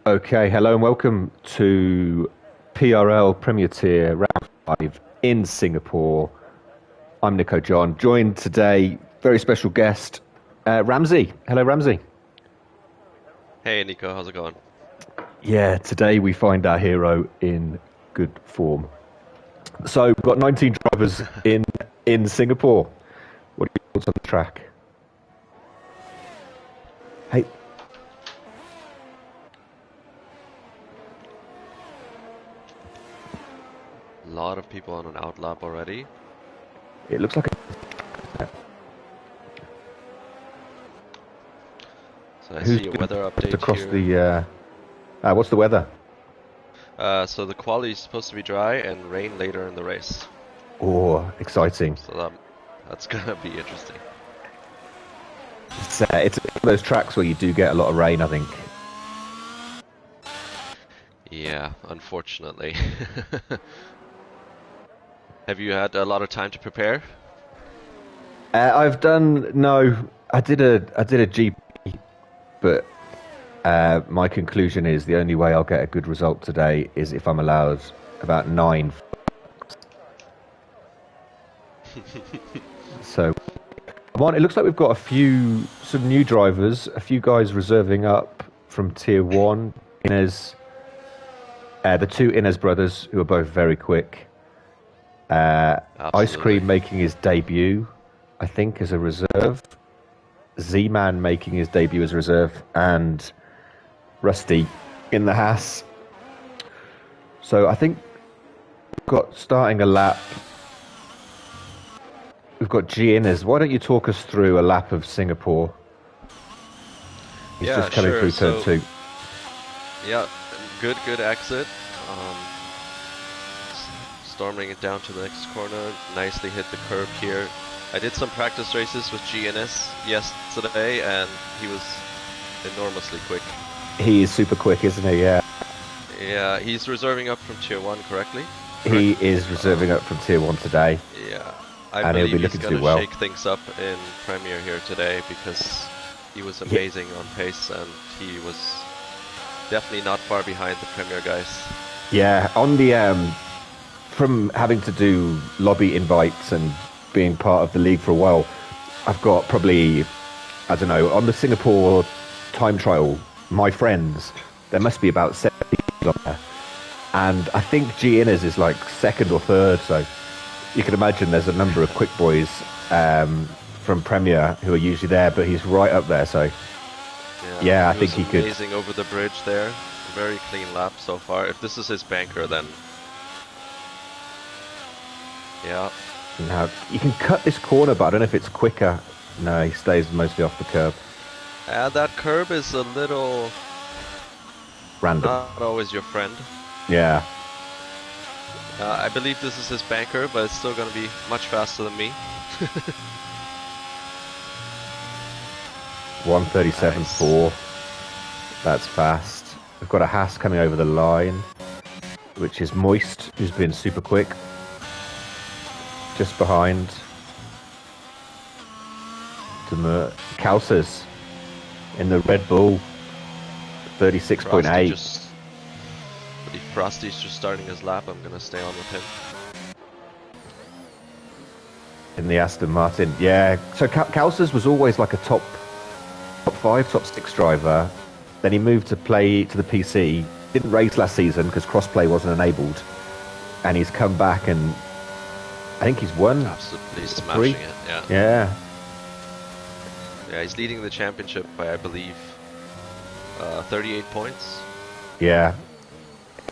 Okay, hello and welcome to PRL Premier Tier Round 5 in Singapore. I'm Nico John, joined today, very special guest, Ramsey. Hello, Ramsey. Hey Nico, how's it going? Yeah, today we find our hero in good form. So we've got 19 drivers in Singapore. What are your thoughts on the track? Hey, A lot of people on an outlap already. it looks like So I who's see a going weather to update cross here. the. What's the weather? So the quali is supposed to be dry and rain later in the race. Oh, exciting! So that's gonna be interesting. It's one of those tracks where you do get a lot of rain, I think. Yeah, unfortunately. Have you had a lot of time to prepare? I've done no. I did a GP, but my conclusion is the only way I'll get a good result today is if I'm allowed about nine. So come on, it looks like we've got some new drivers, a few guys reserving up from Tier One. Inez, the two Inez brothers who are both very quick. Ice Absolutely. Cream making his debut, I think, as a reserve. Z-Man making his debut as a reserve, and Rusty in the Haas. So I think we've got starting a lap. We've got G Innes. Why don't you talk us through a lap of Singapore? He's Yeah, just coming sure. through turn So two. yeah, good exit. Um, Storming it down to the next corner. Nicely hit the curb here. I did some practice races with GNS yesterday, and he was enormously quick. He is super quick, isn't he? Yeah. Yeah, he's reserving up from tier 1 correctly? He Correct? is reserving up from tier one today, Yeah. I and he'll be believe he's looking to do gonna well. shake things up in Premier here today because he was Yeah, amazing on pace and he was definitely not far behind the Premier guys. yeah. On the from having to do lobby invites and being part of the league for a while, I've got probably, I don't know, on the Singapore time trial, my friends, there must be about 70 on there. And I think G Innes is like second or third, so you can imagine there's a number of quick boys from Premier who are usually there, but he's right up there. So Yeah, yeah, I he think was he could. amazing over the bridge there. Very clean lap so far. If this is his banker, then yeah. Now you can cut this corner, but I don't know if it's quicker. No, he stays mostly off the curb. That curb is a little Random. not always your friend. Yeah. I believe this is his banker, but it's still gonna be much faster than me. Nice. 137.4. That's fast. We've got a Haas coming over the line, which is Moist, who's been super quick. Just behind. Kalsas in the Red Bull, Frosty 36.8. just if Frosty's just starting his lap, I'm gonna stay on with him. In the Aston Martin. Yeah. So Kalsas was always like a top five, top six driver. Then he moved to play to the PC. Didn't race last season because crossplay wasn't enabled. And he's come back and I think he's won Absolutely three. smashing it. Yeah, Yeah. yeah. He's leading the championship by I believe 38 points Yeah.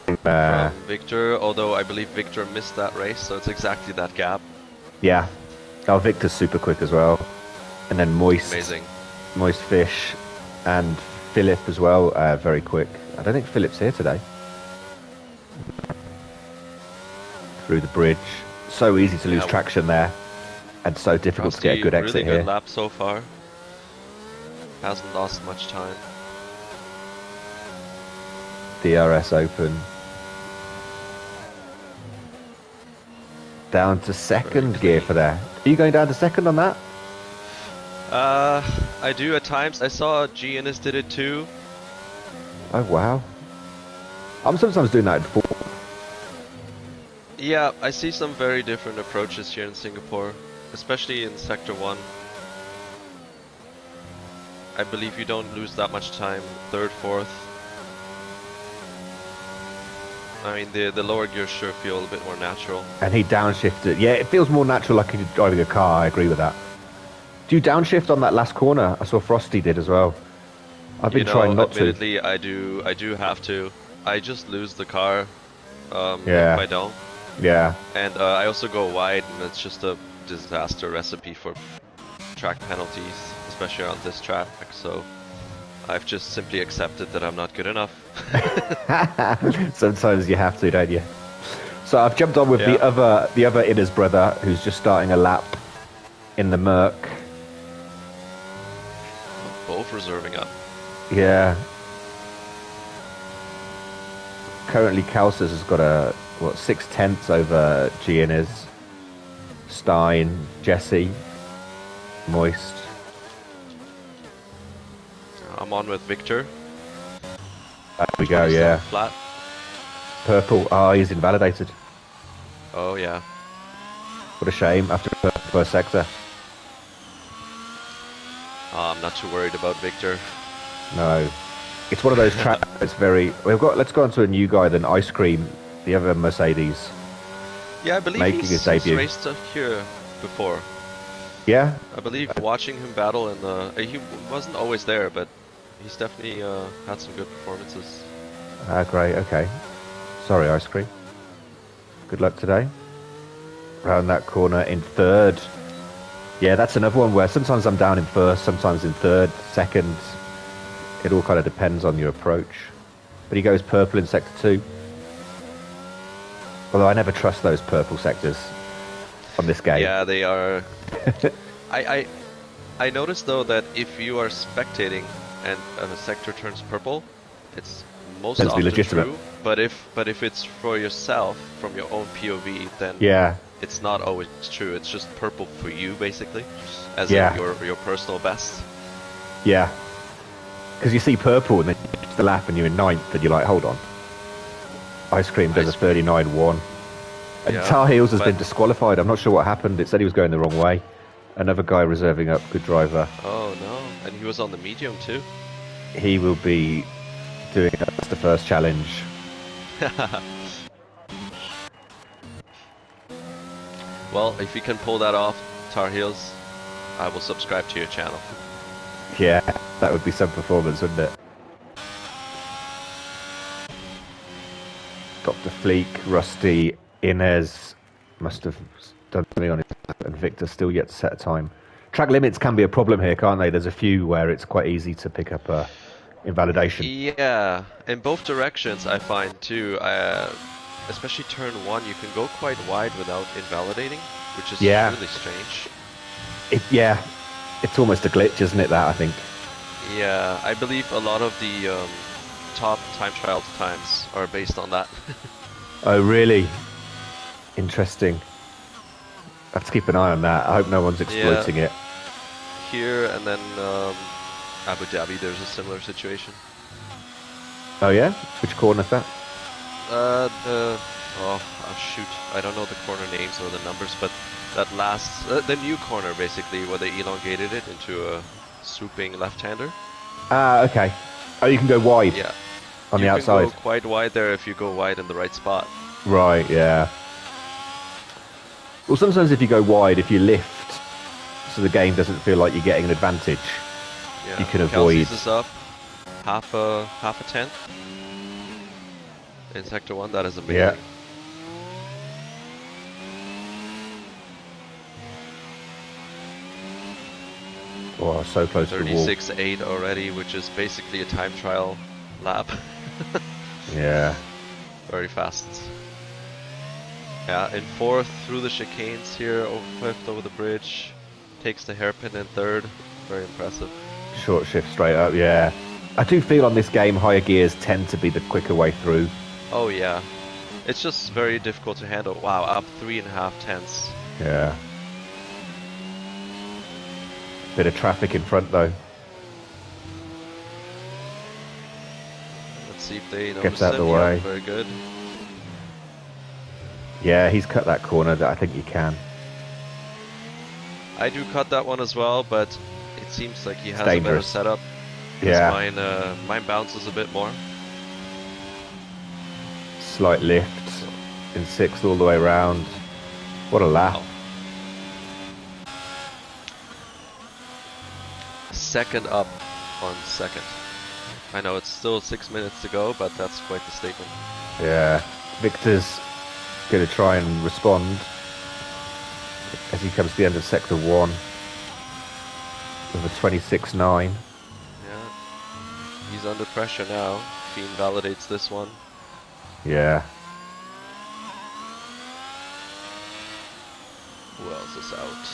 from Uh, Victor. Although I believe Victor missed that race, so it's exactly that gap. yeah. Oh, Victor's super quick as well. And then Amazing. Moist Fish, and Philip as well. Very quick. I don't think Philip's here today. Through the bridge. So easy to lose Yeah, traction there, and so difficult to get a Frosty good really exit good here. lap so far. Hasn't lost much time. DRS open. Down to Very second gear for clean. there. Are you going down to second on that? I do at times. I saw Giannis did it too. Oh wow. I'm sometimes doing that in fourth. Yeah, I see some very different approaches here in Singapore, especially in Sector 1. I believe you don't lose that much time, third, fourth. I mean, the lower gears sure feel a bit more natural. And he downshifted. Yeah, it feels more natural like he's driving a car. I agree with that. Do you downshift on that last corner? I saw Frosty did as well. I've You been trying know, not to. admittedly, I do have to. I just lose the car if Yeah, I don't. yeah. And I also go wide, and it's just a disaster recipe for track penalties, especially on this track. So I've just simply accepted that I'm not good enough. Sometimes you have to, don't you? So I've jumped on with Yeah. the other Innes brother who's just starting a lap in the Merc. Both reserving up. Yeah. Currently, Kalsas has got a, 6/10 over G Innes. Stein, Jesse, Moist. I'm on with Victor. There we go, yeah. Flat. Purple. Oh, he's invalidated. Oh yeah. What a shame after the first sector. I'm not too worried about Victor. No. It's one of those tracks that's very... Let's go on to a new guy then, Ice Cream, the other Mercedes. Yeah, I believe Making his debut. raced here before. Yeah? I believe watching him battle in the... he wasn't always there, but he's definitely had some good performances. Ah, great, okay. Sorry, Ice Cream. Good luck today. Round that corner in third. Yeah, that's another one where sometimes I'm down in first, sometimes in third, second. It all kind of depends on your approach. But he goes purple in sector 2. Although I never trust those purple sectors on this game. Yeah, they are... I noticed though that if you are spectating and a sector turns purple, it's most often legitimate. true. But if it's for yourself from your own POV, then Yeah. it's not always true. It's just purple for you basically, as Yeah. in your personal best. Yeah. Because you see purple and then you get to the lap and you're in ninth and you're like, hold on. Ice Cream does a 39-1. And Yeah, Tar Heels has but- been disqualified. I'm not sure what happened. It said he was going the wrong way. Another guy reserving up, good driver. Oh no, and he was on the medium too. He will be doing that's the first challenge. Well, if you can pull that off, Tar Heels, I will subscribe to your channel. Yeah, that would be some performance, wouldn't it? Dr. Fleek, Rusty, Inez must have done something on it, and Victor still yet to set a time. Track limits can be a problem here, can't they? There's a few where it's quite easy to pick up a invalidation. Yeah, in both directions I find too. Especially turn 1, you can go quite wide without invalidating, which is really strange. Yeah, it's almost a glitch, isn't it, that, I think? Yeah, I believe a lot of the top time trial times are based on that. Oh, really? Interesting. I have to keep an eye on that. I hope no one's exploiting it. Here and then Abu Dhabi, there's a similar situation. Oh, yeah? Which corner is that? Shoot, I don't know the corner names or the numbers, but that last, the new corner basically, where they elongated it into a swooping left-hander. Ah, okay. Oh, you can go wide. Yeah. On the outside. You can go quite wide there if you go wide in the right spot. Right, yeah. Well, sometimes if you go wide, if you lift, so the game doesn't feel like you're getting an advantage, you can avoid. Kelsey's is up half a tenth in sector 1. That is amazing. Yeah. Oh, so close to the wall. 36.8 already, which is basically a time trial lap. Yeah. Very fast. Yeah, in 4th through the chicanes here, 5th over the bridge, takes the hairpin in 3rd. Very impressive. Short shift straight up, yeah. I do feel on this game higher gears tend to be the quicker way through. Oh yeah. It's just very difficult to handle. Wow, up 3.5 tenths. Yeah. Bit of traffic in front though. Let's see if they Gets notice out him. the way. Yeah, very good. Yeah, he's cut that corner that I think he can. I do cut that one as well, but it seems like he has a better dangerous. setup. Yeah. Mine bounces a bit more. Slight lift in 6th all the way around. What a lap. Wow. Second up on second. I know it's still 6 minutes to go, but that's quite the statement. Yeah. Victor's going to try and respond as he comes to the end of sector 1 with a 26.9. Yeah. He's under pressure now. Fiend validates this one. Yeah. Who else is out?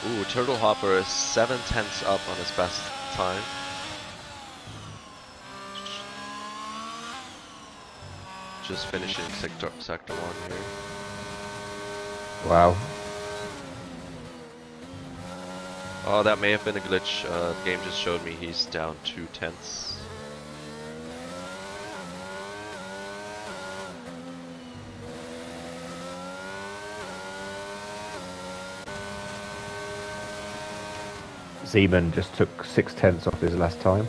Ooh, Turtle Hopper is 7/10 up on his best time. Just finishing sector 1 here. Wow. Oh, that may have been a glitch. The game just showed me he's down 2/10. Zeman just took 6/10 off his last time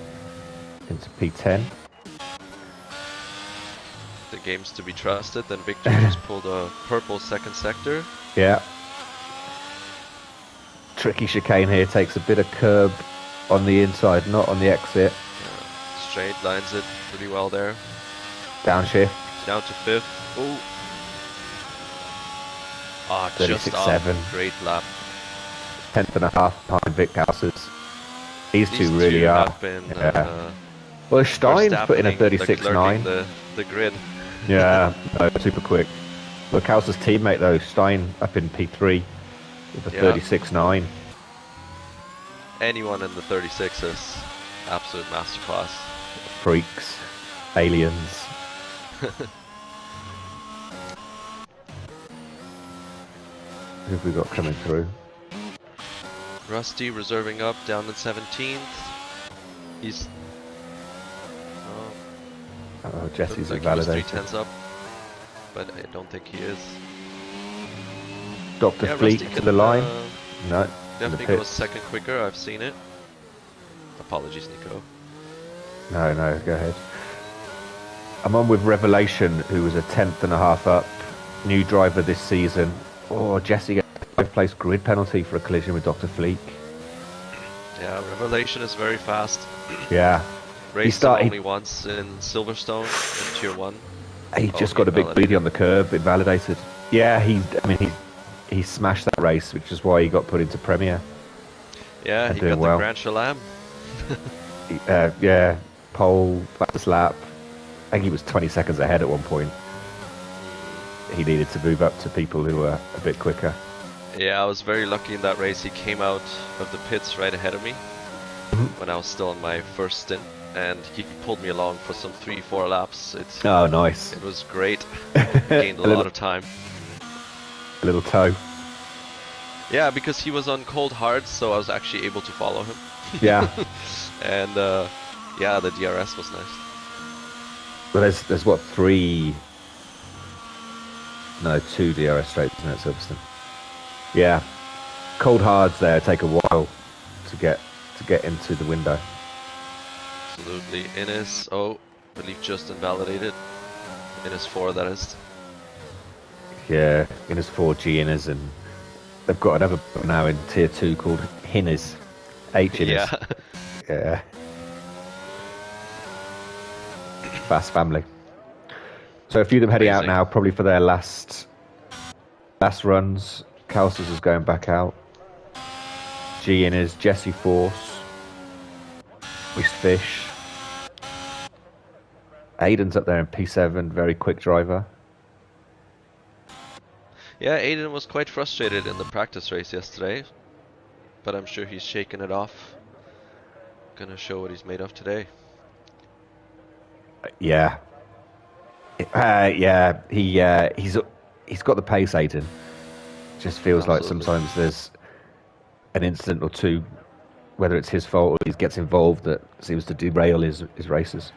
into P10. The game's to be trusted. Then Victor just pulled a purple second sector. Yeah. Tricky chicane here, takes a bit of curb on the inside, not on the exit. Straight lines it pretty well there. Downshift. Down to 5th. Oh. Ah, just 36.7. off. Great lap. 10th and a half behind Vic Houses. These two These really two are. have been, Yeah. Well, Stein's put in a 36.9. The grid. Yeah, no, super quick. Look, House's teammate though, Stein up in P3 with a 36.9. Anyone in the 36 is absolute masterclass. Freaks, aliens. Who have we got coming through? Rusty reserving up down in 17th. He's Oh, Jesse's like invalidated. 3/10 up, but I don't think he is. Dr. Yeah, Fleet Rusty to can, the line. No, Definitely the goes pits. second quicker. I've seen it. Apologies, Nico. No, go ahead. I'm on with Revelation, who was a 10th and a half up. New driver this season. Oh, Jesse gets a 5th-place grid penalty for a collision with Dr. Fleek. Yeah, Revelation is very fast. Yeah. Raced him only once in Silverstone in Tier 1. He just got a big bleedy on the curb, invalidated. Yeah, he smashed that race, which is why he got put into Premier. Yeah, he got the Grand Chalam. Yeah, pole, fastest lap. I think he was 20 seconds ahead at one point. He needed to move up to people who were a bit quicker. Yeah, I was very lucky in that race. He came out of the pits right ahead of me when I was still on my first stint, and he pulled me along for some 3-4 laps. Oh, nice. It was great. Gained a lot of time. A little toe. Yeah, because he was on cold hard, so I was actually able to follow him. Yeah. And yeah, the DRS was nice. Well, there's what, 2 DRS straights, isn't it, Silverstone? Yeah. Cold hards there take a while to get into the window. Absolutely. Innis, I believe just invalidated. Innis 4, that is. Yeah, Innis 4G Innis, and they've got another now in Tier 2 called Hinnis. H Innis. Yeah. Yeah. Fast family. So a few of them heading out now, probably for their last runs. Calsters is going back out. G Innis, Jesse Force, East Fish. Aiden's up there in P7, very quick driver. Yeah, Aiden was quite frustrated in the practice race yesterday, but I'm sure he's shaking it off. Gonna show what he's made of today. Yeah. Yeah, he's got the pace, Aiden. Just feels like sometimes there's an incident or two, whether it's his fault or he gets involved, that seems to derail his races.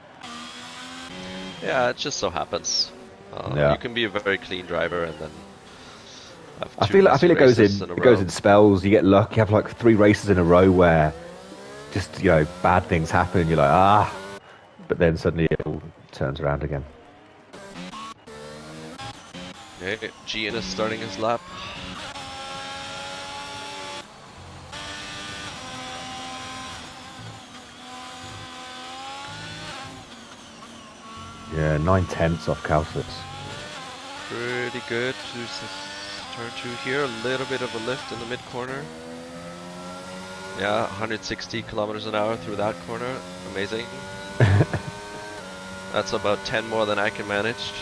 Yeah, it just so happens. You Yeah. can be a very clean driver and then have I two feel I messy feel races in a it goes row. in spells. You get lucky. You have like 3 races in a row where just bad things happen. You're like but then suddenly it all turns around again. Okay, Gian is starting his lap. Yeah, 9/10 off Calcutta. Pretty good. Turn 2 here. A little bit of a lift in the mid corner. Yeah, 160 kilometers an hour through that corner. Amazing. That's about 10 more than I can manage.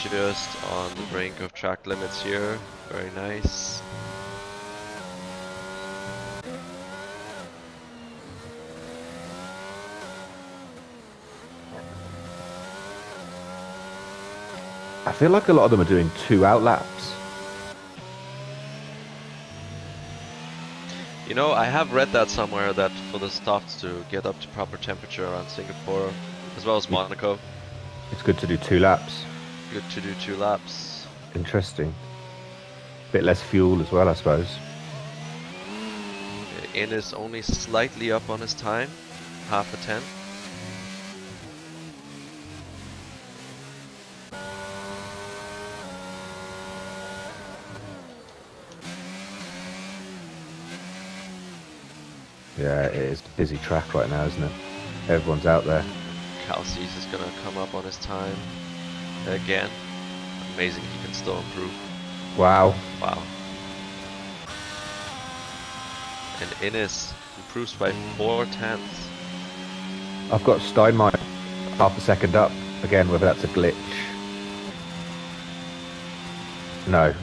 Just on the brink of track limits here. Very nice. I feel like a lot of them are doing 2 out laps. You know, I have read that somewhere that for the softs to get up to proper temperature around Singapore, as well as Monaco, It's good to do 2 laps. good to do 2 laps. Interesting. Bit less fuel as well, I suppose. In is only slightly up on his time, half a tenth. Yeah, it is a busy track right now, isn't it? Everyone's out there. Calces is gonna come up on his time again. Amazing, he can still improve. Wow. Wow. And Innes improves by 4/10. I've got Steinmeier half a second up. Again, whether that's a glitch. No.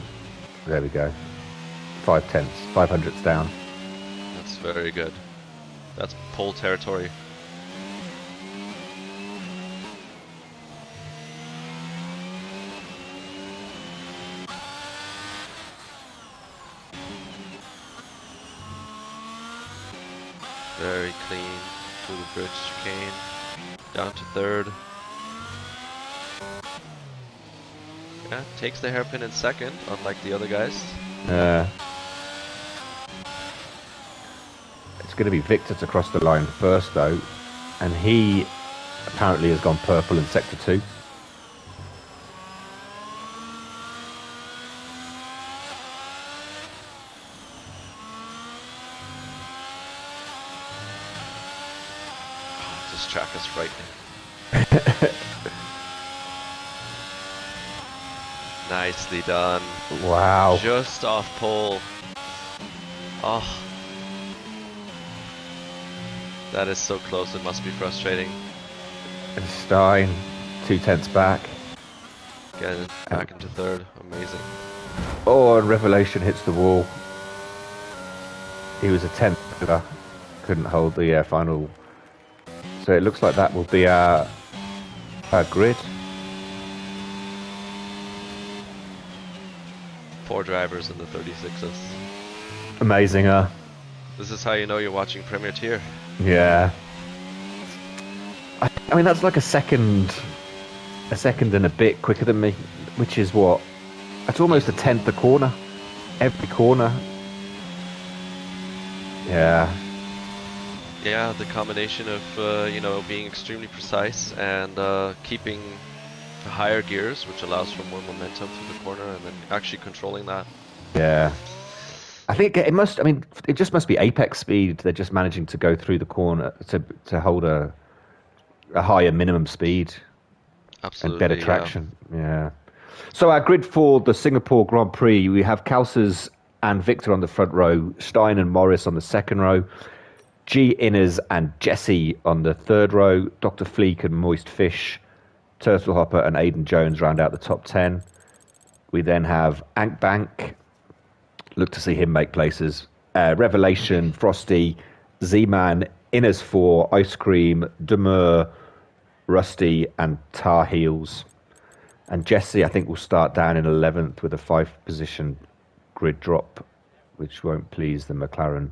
There we go. 5/10, 500ths down. That's very good. That's pole territory. Very clean through the bridge chicane. Down to third. Yeah, takes the hairpin in second, unlike the other guys. It's going to be Victor to cross the line first, though. And he apparently has gone purple in Sector 2. Oh, this track is frightening. Nicely done. Wow. Just off pole. Oh. That is so close, it must be frustrating. And Stein, 2/10 back. Getting back into third, amazing. Oh, and Revelation hits the wall. He was a 10th over. Couldn't hold the final. So it looks like that will be our grid. 4 drivers in the 36s. Amazing, This is how you know you're watching Premier Tier. Yeah. I mean, that's like a second and a bit quicker than me, which is what? That's almost a 10th a corner. Every corner. Yeah. Yeah, the combination of, being extremely precise and keeping the higher gears, which allows for more momentum through the corner, and then actually controlling that. Yeah. I think it must. I mean, it just must be apex speed. They're just managing to go through the corner to hold a higher minimum speed Absolutely, and better traction. Yeah. So our grid for the Singapore Grand Prix, we have Calces and Victor on the front row, Stein and Morris on the second row, G Inners and Jesse on the third row, Dr. Fleek and Moist Fish, Turtle Hopper and Aidan Jones round out the top 10. We then have Ank Bank. Look to see him make places. Revelation, Frosty, Z-Man, Inners 4, Ice Cream, Demur, Rusty, and Tar Heels. And Jesse, I think, will start down in 11th with a 5-position grid drop, which won't please the McLaren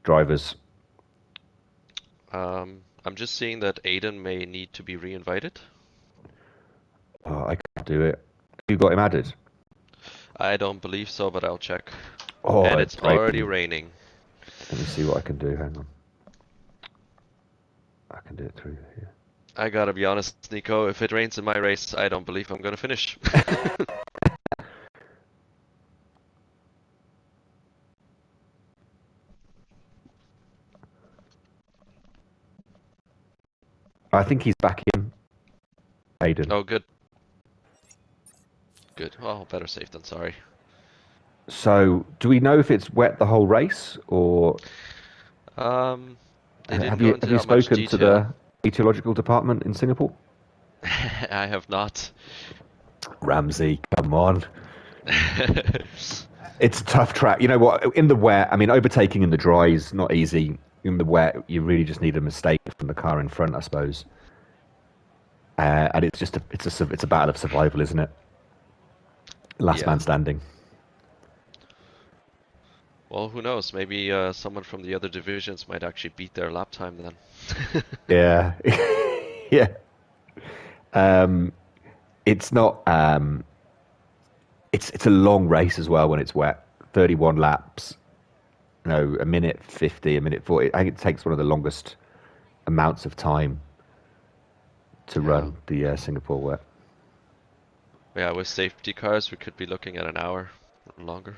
drivers? I'm just seeing that Aiden may need to be re-invited. Oh, I can't do it. You got him added? I don't believe so, but I'll check. Oh, And it's it's already raining. raining. Let me see what I can do. Hang on. I can do it through here. I gotta be honest, Nico, if it rains in my race, I don't believe I'm gonna finish. I think he's back in, Aiden. Oh, good. Good. Well, better safe than sorry. So, do we know if it's wet the whole race, or Um, they didn't have go you into have you that much spoken to detail. the meteorological department in Singapore? I have not. Ramsey, come on. It's a tough track. You know what? In the wet, I mean, overtaking in the dry is not easy. In the wet, you really just need a mistake from the car in front, I suppose. And it's just it's a battle of survival, isn't it? Last Yeah. man standing. Well, who knows? Maybe someone from the other divisions might actually beat their lap time then. Yeah, yeah. Um, it's not. It's a long race as well when it's wet. 31 laps. No, a minute 50, a minute 40. I think it takes one of the longest amounts of time to Yeah. run the Singapore wet. Yeah, with safety cars, we could be looking at an hour or longer.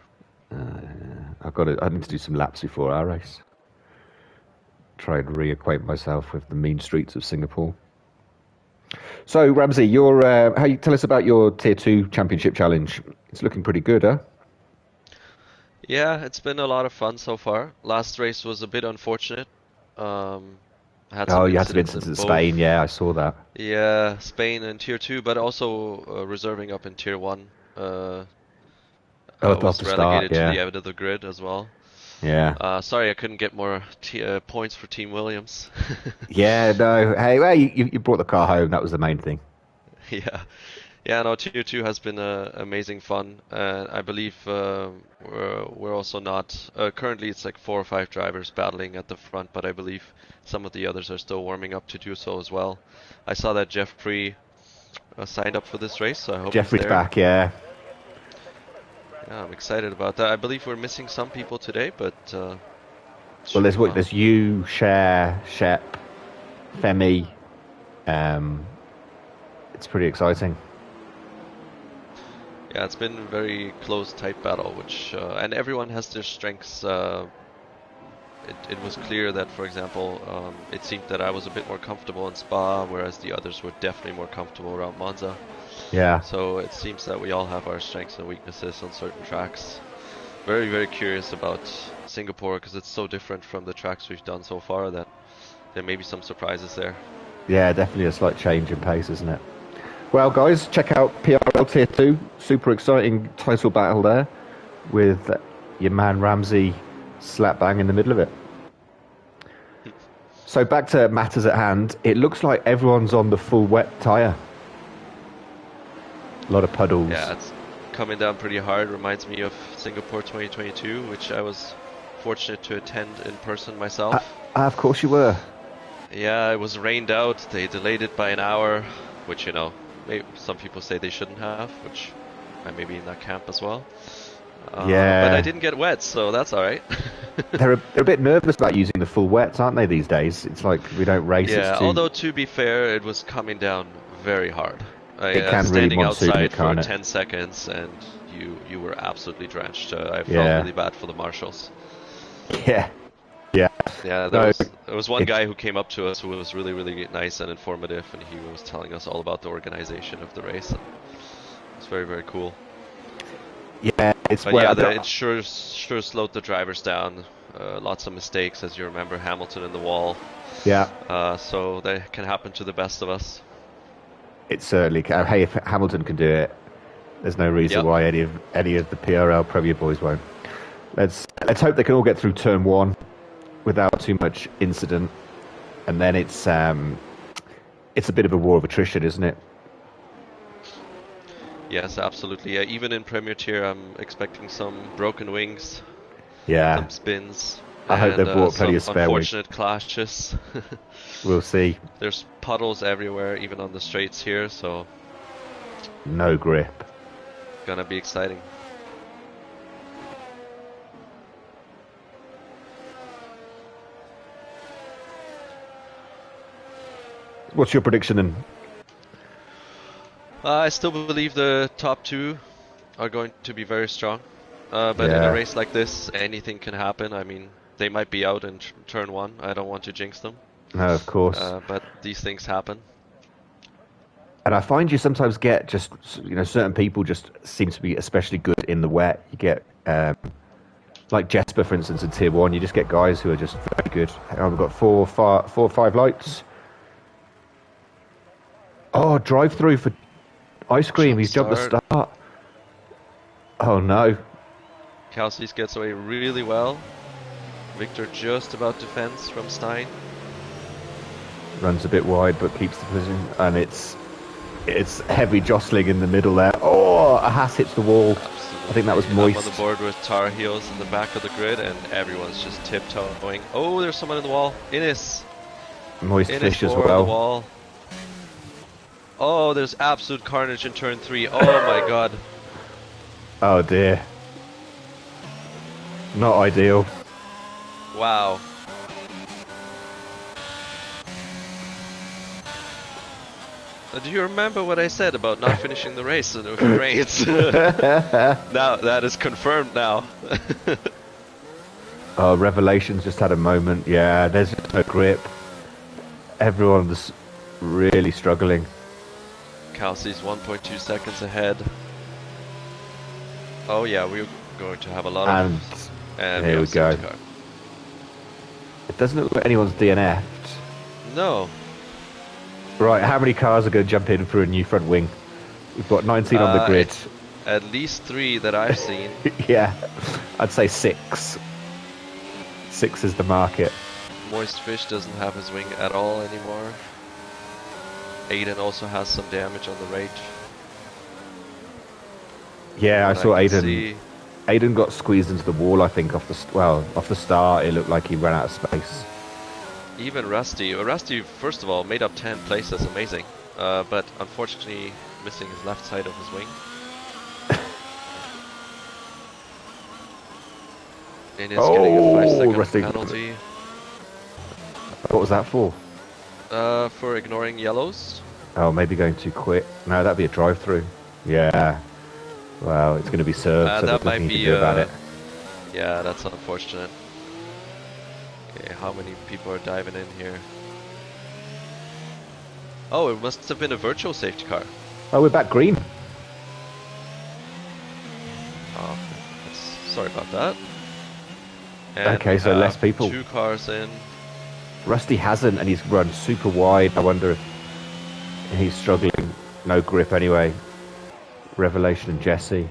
I need to do some laps before our race. Try and reacquaint myself with the mean streets of Singapore. So, Ramsey, how you tell us about your Tier 2 Championship Challenge? It's looking pretty good, huh? Yeah, it's been a lot of fun so far. Last race was a bit unfortunate. I had Oh, some you had some incidents in instances in both. Spain. Yeah, I saw that. Yeah, Spain in Tier 2, but also reserving up in Tier 1. Oh, off Was the start, relegated to yeah. the end of the grid as well. Yeah. Sorry, I couldn't get more points for Team Williams. Yeah, no. Hey, well, you brought the car home. That was the main thing. Yeah. Yeah, no, Tier 2 has been amazing fun. I believe we're also not currently it's like 4 or 5 drivers battling at the front, but I believe some of the others are still warming up to do so as well. I saw that Jeffrey signed up for this race, so I hope he's Jeffrey's there. back, yeah. Yeah, I'm excited about that. I believe we're missing some people today, but Well, should be fun. there's you, Cher, Shep, Femi. Um, it's pretty exciting. Yeah, it's been a very close, tight battle, which and everyone has their strengths. It was clear that, for example, it seemed that I was a bit more comfortable in Spa, whereas the others were definitely more comfortable around Monza. Yeah. So it seems that we all have our strengths and weaknesses on certain tracks. Very, very curious about Singapore because it's so different from the tracks we've done so far that there may be some surprises there. Yeah, definitely a slight change in pace, isn't it? Well, guys, check out PRL Tier 2. Super exciting title battle there with your man Ramsey slap bang in the middle of it. So back to matters at hand. It looks like everyone's on the full wet tyre. A lot of puddles. Yeah, it's coming down pretty hard. Reminds me of Singapore 2022, which I was fortunate to attend in person myself. Of course you were. Yeah, it was rained out. They delayed it by an hour, which, you know, maybe some people say they shouldn't have, which I may be in that camp as well. Yeah. But I didn't get wet, so that's all right. they're a bit nervous about using the full wets, aren't they, these days? It's like we don't race. Yeah, It's too... although to be fair, it was coming down very hard. It can really Standing monsoon outside it, for can't it? 10 seconds and you were absolutely drenched. I felt Yeah. really bad for the marshals. Yeah. Yeah. Yeah, there was one guy who came up to us who was really, really nice and informative, and he was telling us all about the organization of the race. And it's very, very cool. Yeah, But yeah, it sure slowed the drivers down. Lots of mistakes, as you remember, Hamilton in the wall. Yeah. So that can happen to the best of us. It certainly can. Hey, if Hamilton can do it, there's no reason why any of the PRL Premier boys won't. Let's hope they can all get through turn one without too much incident, and then it's a bit of a war of attrition, isn't it? Yes, absolutely. Yeah, even in Premier Tier, I'm expecting some broken wings, Yeah. some spins. I hope they and brought plenty some of spare wing. unfortunate clashes. We'll see. There's puddles everywhere, even on the straights here, so No grip. gonna be exciting. What's your prediction then? I still believe the top two are going to be very strong. But in Yeah. a race like this, anything can happen. I mean, they might be out in turn one. I don't want to jinx them. No, of course. But these things happen. And I find you sometimes get just, certain people just seem to be especially good in the wet. You get, like Jesper, for instance, in Tier 1, you just get guys who are just very good. We've got four or five lights. Oh, drive through for ice cream. He's jumped the start. Oh, no. Kalsis gets away really well. Victor just about to fence from Stein. Runs a bit wide, but keeps the position. And it's heavy jostling in the middle there. Oh, a Haas hits the wall. Absolutely. I think that was Moist. I'm on the board with Tar Heels in the back of the grid, and everyone's just tiptoeing. Oh, there's someone in the wall. Innes. Moist Innes Fish as on the well. wall. Oh, there's absolute carnage in turn 3. Oh my god. Oh dear. Not ideal. Wow. Do you remember what I said about not finishing the race in the race? Now that is confirmed now. Oh, Revelations just had a moment. Yeah, there's just no grip. Everyone's really struggling. Kalsi's 1.2 seconds ahead. Oh yeah, we're going to have a lot of... And here we go. It doesn't look like anyone's DNF'd. No. Right, how many cars are going to jump in for a new front wing? We've got 19 on the grid. At least 3 that I've seen. Yeah, I'd say 6. 6 is the market. Moist Fish doesn't have his wing at all anymore. Aiden also has some damage on the right. Yeah, I saw Aiden. See. Aiden got squeezed into the wall, I think, off the start. It looked like he ran out of space. Even Rusty. Rusty, first of all, made up 10 places, amazing. But unfortunately, missing his left side of his wing. And is getting a 5-second Rusty. penalty. What was that for? For ignoring yellows. Oh, maybe going too quick. No, that'd be a drive-through. Yeah. Well, it's going to be served, so that there's might nothing be you can do about it. Yeah, that's unfortunate. Okay, how many people are diving in here? Oh, it must have been a virtual safety car. Oh, we're back green. Oh, sorry about that. And Okay, so less people. 2 cars in. Rusty hasn't, and he's run super wide. I wonder if he's struggling. No grip anyway. Revelation and Jesse.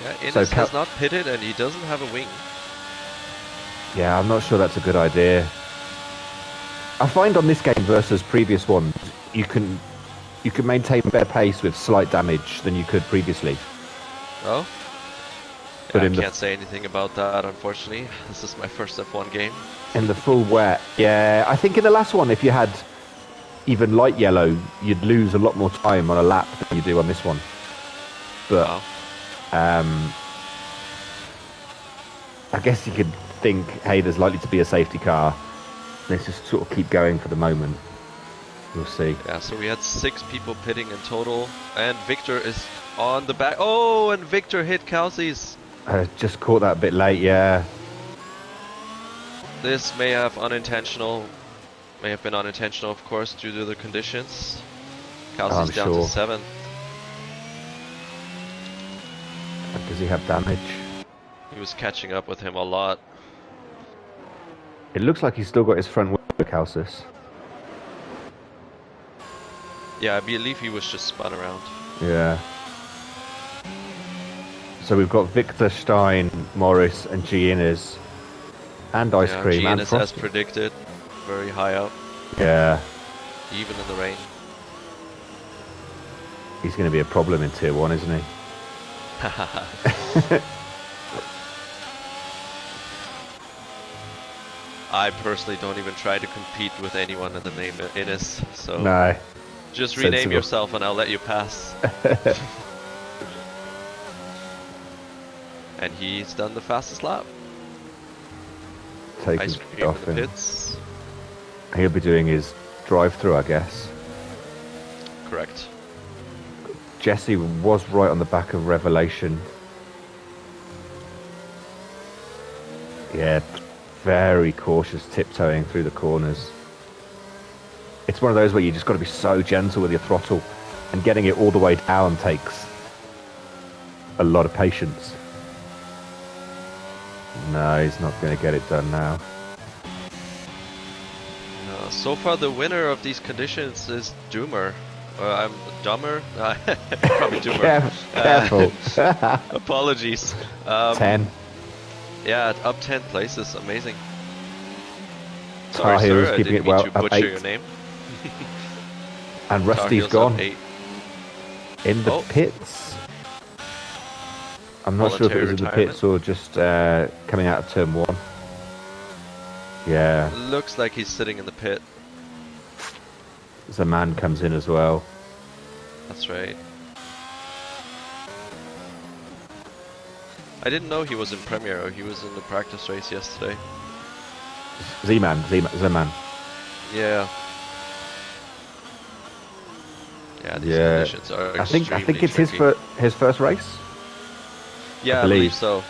Yeah, Innes has not pitted, and he doesn't have a wing. Yeah, I'm not sure that's a good idea. I find on this game versus previous ones, you can maintain better pace with slight damage than you could previously. Oh? But I can't say anything about that, unfortunately. This is my first F1 game. In the full wet, yeah. I think in the last one, if you had even light yellow, you'd lose a lot more time on a lap than you do on this one. But Wow. I guess you could think, hey, there's likely to be a safety car. Let's just sort of keep going for the moment. We'll see. Yeah, so we had 6 people pitting in total, and Victor is on the back. Oh, and Victor hit Kalsi's. I just caught that a bit late, yeah. This may have been unintentional, of course, due to the conditions. Kalsi's down to 7th. Does he have damage? He was catching up with him a lot. It looks like he's still got his front wheel, Calcis. Yeah, I believe he was just spun around. Yeah. So we've got Victor, Stein, Morris, and G. Innes. And Ice Cream. G. And Innes Frosty. as predicted. Very high up. Yeah. Even in the rain. He's going to be a problem in Tier 1, isn't he? I personally don't even try to compete with anyone in the name Innes, so No. just rename Sensible. yourself and I'll let you pass. And he's done the fastest lap. Take Ice his cream off in the him. pits. He'll be doing his drive-through, I guess. Correct. Jesse was right on the back of Revelation. Yeah, very cautious, tiptoeing through the corners. It's one of those where you just got to be so gentle with your throttle, and getting it all the way down takes a lot of patience. No, he's not going to get it done now. So far, the winner of these conditions is Doomer. I'm dumber. Probably Doomer. Careful. Apologies. 10. Yeah, up 10 places. Amazing. Tar Sorry, Heels sir. I keeping didn't it mean well to up butcher 8. your name. And Tar Rusty's Heels gone. Up 8. In the pits. I'm not sure if it was in the Voluntary pits or just coming out of turn 1. Yeah. Looks like he's sitting in the pit. The man comes in as well. That's right. I didn't know he was in Premier, or he was in the practice race yesterday. Z-Man. Yeah. Yeah, these Yeah. conditions are I think it's tricky. his first race. Yeah, I believe so.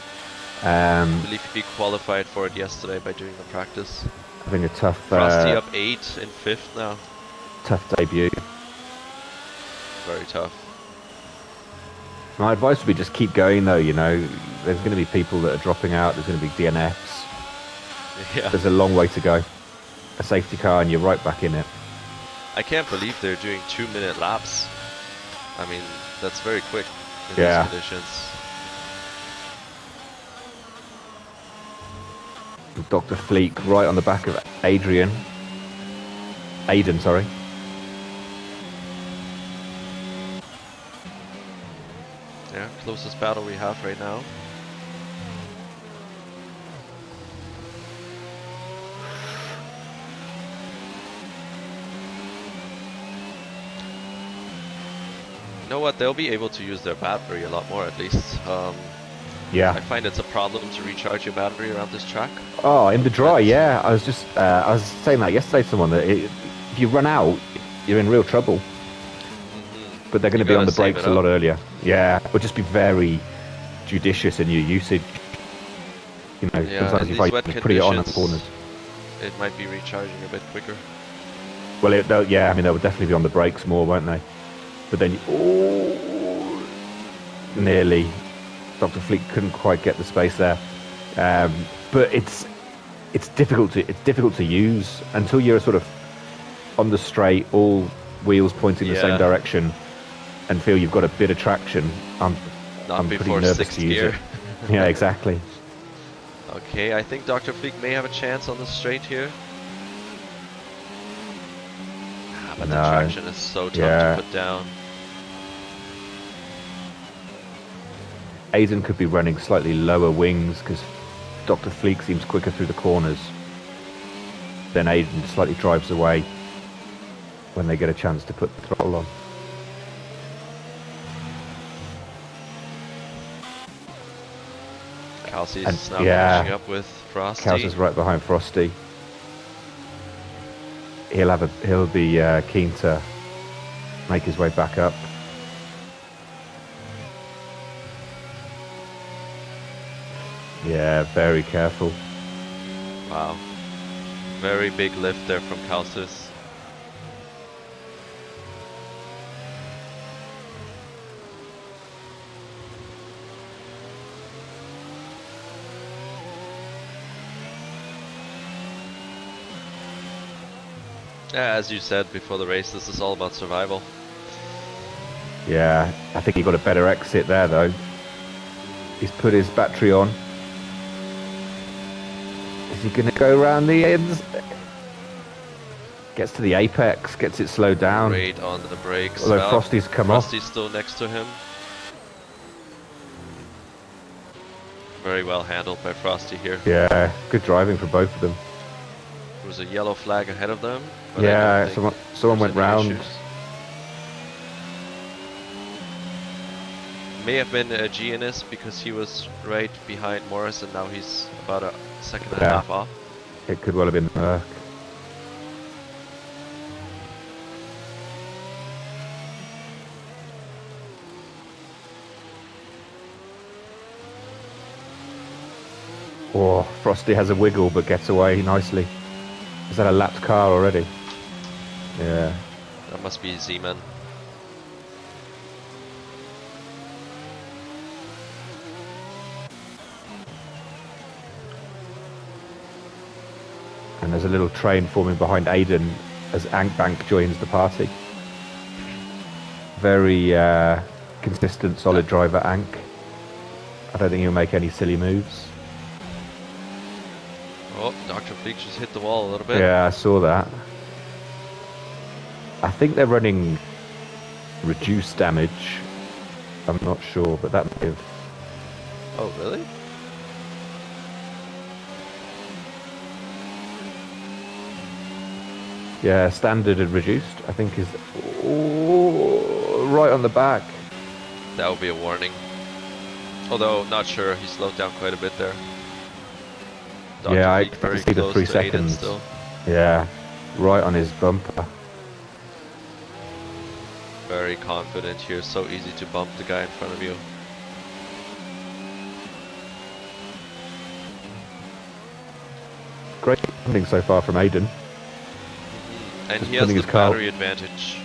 I Um, believe he qualified for it yesterday by doing the practice. having a tough Frosty up 8 in 5th now. tough debut. Very tough. My advice would be just keep going though, you know. There's going to be people that are dropping out, there's going to be DNFs. Yeah. There's a long way to go. A safety car and you're right back in it. I can't believe they're doing 2-minute laps. I mean, that's very quick in Yeah. these conditions. Dr. Fleek right on the back of Aiden, sorry. Yeah, closest battle we have right now. You know what? They'll be able to use their battery a lot more, at least. Yeah. I find it's a problem to recharge your battery around this track. Oh, in the dry, yeah. I was saying that yesterday to someone that if you run out, you're in real trouble. Mm-hmm. But they're going to be on the brakes a lot earlier. Yeah, but just be very judicious in your usage. You know, Yeah, sometimes you put it on the corners. It might be recharging a bit quicker. Well, yeah, I mean, they'll definitely be on the brakes more, won't they? But then, nearly. Dr. Fleet couldn't quite get the space there. But it's difficult to use until you're sort of on the straight, all wheels pointing the same direction, and feel you've got a bit of traction. I'm pretty nervous to use it. Yeah, exactly. Okay, I think Dr. Fleek may have a chance on the straight here. But the traction is so tough to put down. Aiden could be running slightly lower wings because Dr. Fleek seems quicker through the corners. Then Aiden slightly drives away when they get a chance to put the throttle on. Kelsey's now finishing up with Frosty. Kelsey's right behind Frosty. He'll be keen to make his way back up. Yeah, very careful. Wow. Very big lift there from Kalsis. Yeah, as you said before the race, this is all about survival. Yeah, I think he got a better exit there though. He's put his battery on. Is he going to go around the ends? Gets to the apex, gets it slowed down. Great on the brakes. Although Frosty's come off. Frosty's still next to him. Very well handled by Frosty here. Yeah, good driving for both of them. There was a yellow flag ahead of them, but Yeah, I don't think someone there's went any round. issues. May have been Giannis because he was right behind Morris and now he's about a second and a half off. It could well have been Merck. Oh, Frosty has a wiggle but gets away nicely. Is that a lapped car already? Yeah. That must be Z-Man. And there's a little train forming behind Aiden as Ankbank joins the party. Very consistent, solid driver, Ank. I don't think he'll make any silly moves. Oh, Dr. Fleek just hit the wall a little bit. Yeah, I saw that. I think they're running reduced damage. I'm not sure, but that may have... Oh, really? Yeah, standard and reduced, I think is... Oh, right on the back. That would be a warning. Although, not sure, he slowed down quite a bit there. Dr. Yeah, I Fleek can see the 3 seconds. Still. Yeah, right on his bumper. Very confident here, so easy to bump the guy in front of you. Great landing so far from Aiden. And Just he has the his car. battery advantage.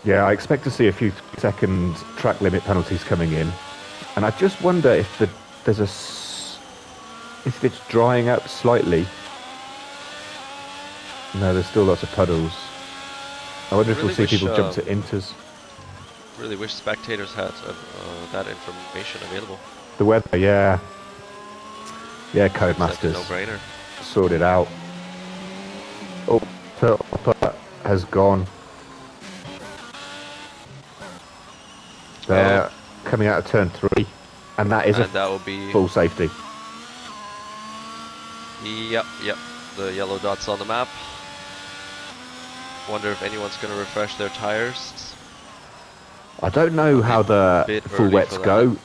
Yeah, I expect to see a few second track limit penalties coming in, and I just wonder if if it's drying out slightly. No, there's still lots of puddles. I wonder if we'll see people jump to inters. Really wish spectators had that information available. The weather, yeah. Yeah, Codemasters. Like no-brainer. Sort it out. Oh, Turtle has gone. They're coming out of turn 3, and that is that will be full safety. Yep. The yellow dots on the map. Wonder if anyone's going to refresh their tires. I don't know how the full wets go.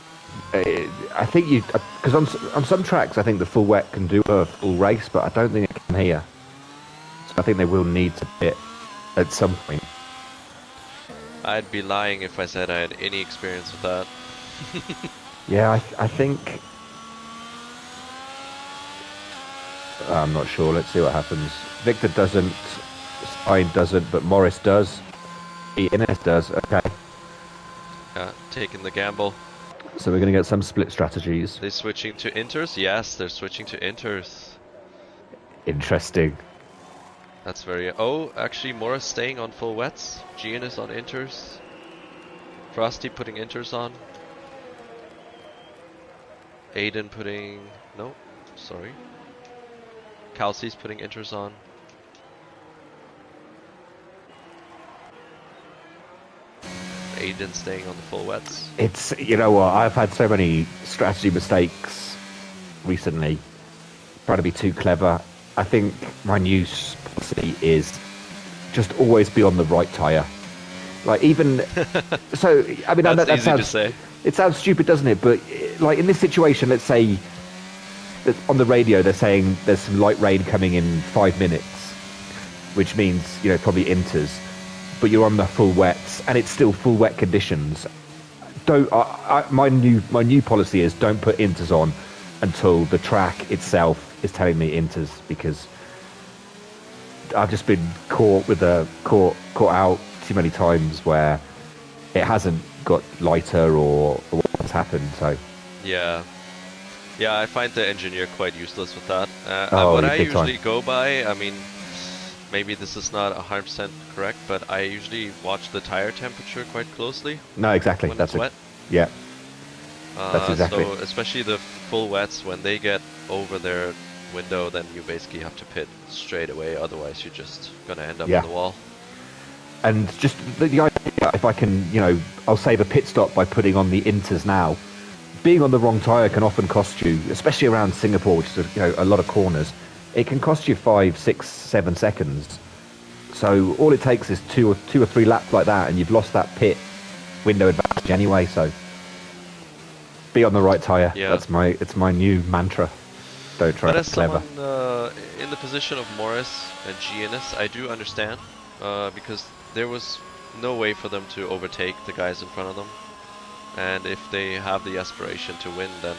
I think because on some tracks I think the full wet can do a full race, but I don't think it can here. So I think they will need to pit at some point. I'd be lying if I said I had any experience with that. Yeah, I think... I'm not sure. Let's see what happens. Victor doesn't. Stein doesn't, but Morris does. Ines does. Okay. Yeah, taking the gamble. So we're going to get some split strategies. They switching to inters? Yes, they're switching to inters. Interesting. That's very... Oh, actually Morris staying on full wets. Gian is on inters. Frosty putting inters on. Aiden putting... No, sorry. Kelsey's putting inters on. Aiden staying on the full wets. It's, you know what, I've had so many strategy mistakes recently. Trying to be too clever. I think my new policy is just always be on the right tyre. Like even, so, I mean, I know that easy sounds, to say. It sounds stupid, doesn't it? But like in this situation, let's say that on the radio they're saying there's some light rain coming in 5 minutes, which means, you know, probably inters, but you're on the full wets and it's still full wet conditions. Don't, my new policy is don't put inters on until the track itself is telling me inters, because I've just been caught out too many times where it hasn't got lighter or what's happened. So yeah, I find the engineer quite useless with that. What I usually go by, I mean, maybe this is not 100% correct, but I usually watch the tire temperature quite closely. No, exactly. When That's it's wet. Yeah. That's exactly. So especially the full wets, when they get over their window, then you basically have to pit straight away. Otherwise, you're just gonna end up on Yeah. the wall. And just the idea, if I can, I'll save a pit stop by putting on the inters now. Being on the wrong tyre can often cost you, especially around Singapore, which is a lot of corners. It can cost you 5, 6, 7 seconds. So all it takes is two or three laps like that, and you've lost that pit window advantage anyway. So be on the right tyre. Yeah. It's my new mantra. Don't try But to as be clever. someone in the position of Morris and Giannis, I do understand because there was no way for them to overtake the guys in front of them. And if they have the aspiration to win, then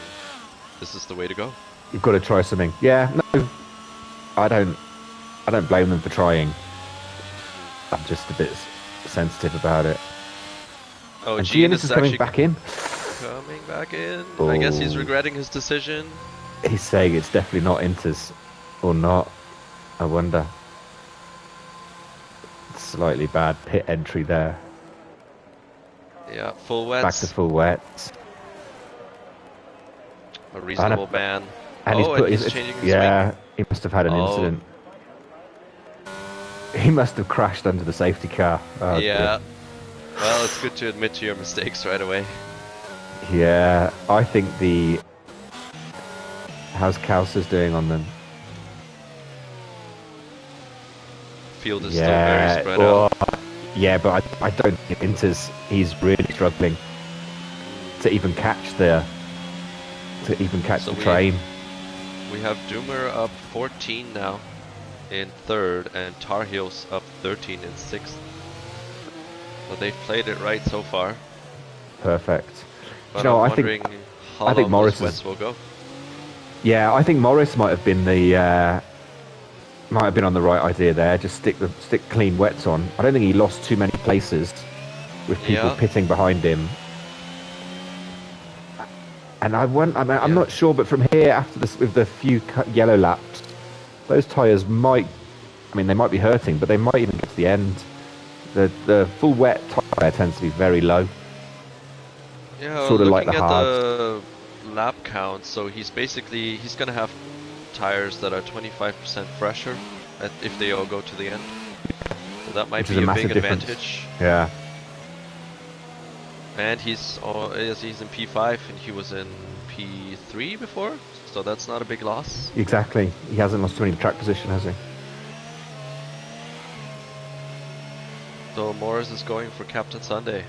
this is the way to go. You've got to try something. Yeah, no, I don't blame them for trying. I'm just a bit sensitive about it. Oh, and Giannis is coming back in. Coming back in. Oh. I guess he's regretting his decision. He's saying it's definitely not Inters, or not. I wonder. Slightly bad pit entry there. Yeah, full wets. Back to full wets. A reasonable ban. And he's changing his wing. He must have had an incident. He must have crashed under the safety car. Oh, yeah. Dear. Well, it's good to admit to your mistakes right away. Yeah, I think how's Kelsers doing on them? Field is still very spread out. Yeah, but I don't think Inters, he's really struggling to even catch the train. We have Doomer up 14 now in third, and Tar Heels up 13 in sixth. So they've played it right so far. Perfect. But I'm wondering how long Morris wets will go. Yeah, I think Morris might have been on the right idea there. Just stick clean wets on. I don't think he lost too many places with people pitting behind him. And I'm not sure, but from here after this, with the few yellow laps, those tyres might be hurting, but they might even get to the end. The full wet tyre tends to be very low. Yeah, sort of like looking the at hards. the lap count, so he's gonna have tires that are 25% fresher if they all go to the end. So that might be a big advantage. Yeah. And he's in P5 and he was in P3 before, so that's not a big loss. Exactly. He hasn't lost too many track position, has he? So Morris is going for Captain Sunday.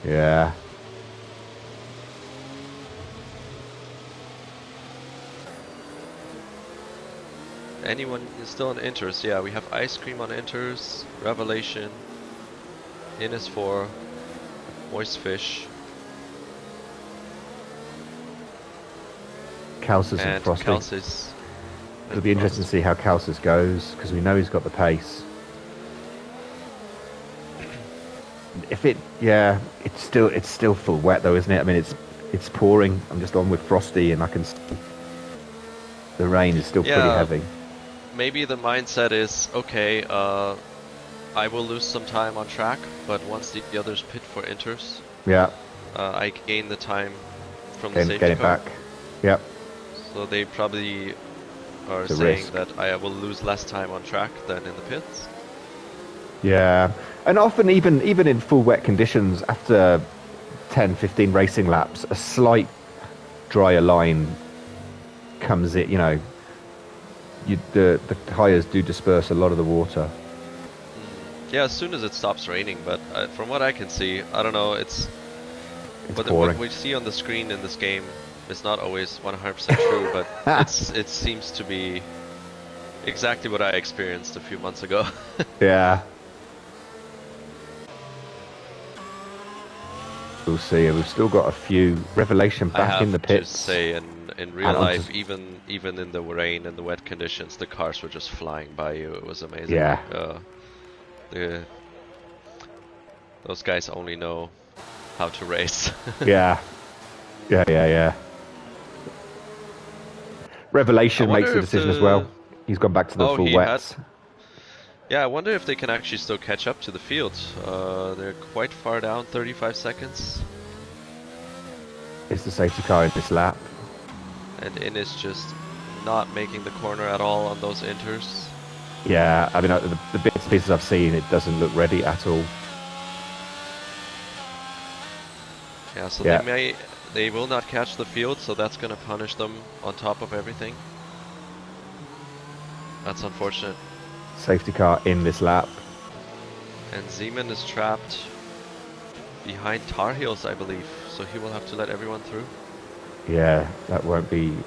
Yeah. Anyone is still on Inters? Yeah, we have Ice Cream on Inters, Revelation, Innis 4, Moist Fish, Kelsers and Frosty. It'll be interesting to see how Kelsers goes, because we know he's got the pace. It's still full wet though, isn't it? I mean, it's pouring. I'm just on with Frosty, and I can see the rain is still pretty heavy. Maybe the mindset is, okay, I will lose some time on track, but once the others pit for Inters, I gain the time from the safety car. Get it back. Yep. So they probably are saying that I will lose less time on track than in the pits. Yeah, and often even in full wet conditions, after 10, 15 racing laps, a slight drier line comes in, the tyres do disperse a lot of the water. Yeah, as soon as it stops raining, but from what I can see, I don't know, what we see on the screen in this game is not always 100% true, but it seems to be exactly what I experienced a few months ago. Yeah. We'll see. We've still got a few. Revelation back in the pits. I have to say, in real life, even in the rain and the wet conditions, the cars were just flying by you. It was amazing. Yeah. Those guys only know how to race. Yeah. Revelation makes the decision as well. He's gone back to the full wets. Yeah, I wonder if they can actually still catch up to the field. They're quite far down, 35 seconds. It's the safety car in this lap. And Innes just not making the corner at all on those inters. Yeah, I mean, the bits and pieces I've seen, it doesn't look ready at all. Yeah, so Yeah. they will not catch the field, so that's gonna punish them on top of everything. That's unfortunate. Safety car in this lap. And Zeman is trapped behind Tar Heels, I believe, so he will have to let everyone through. Yeah, that won't be...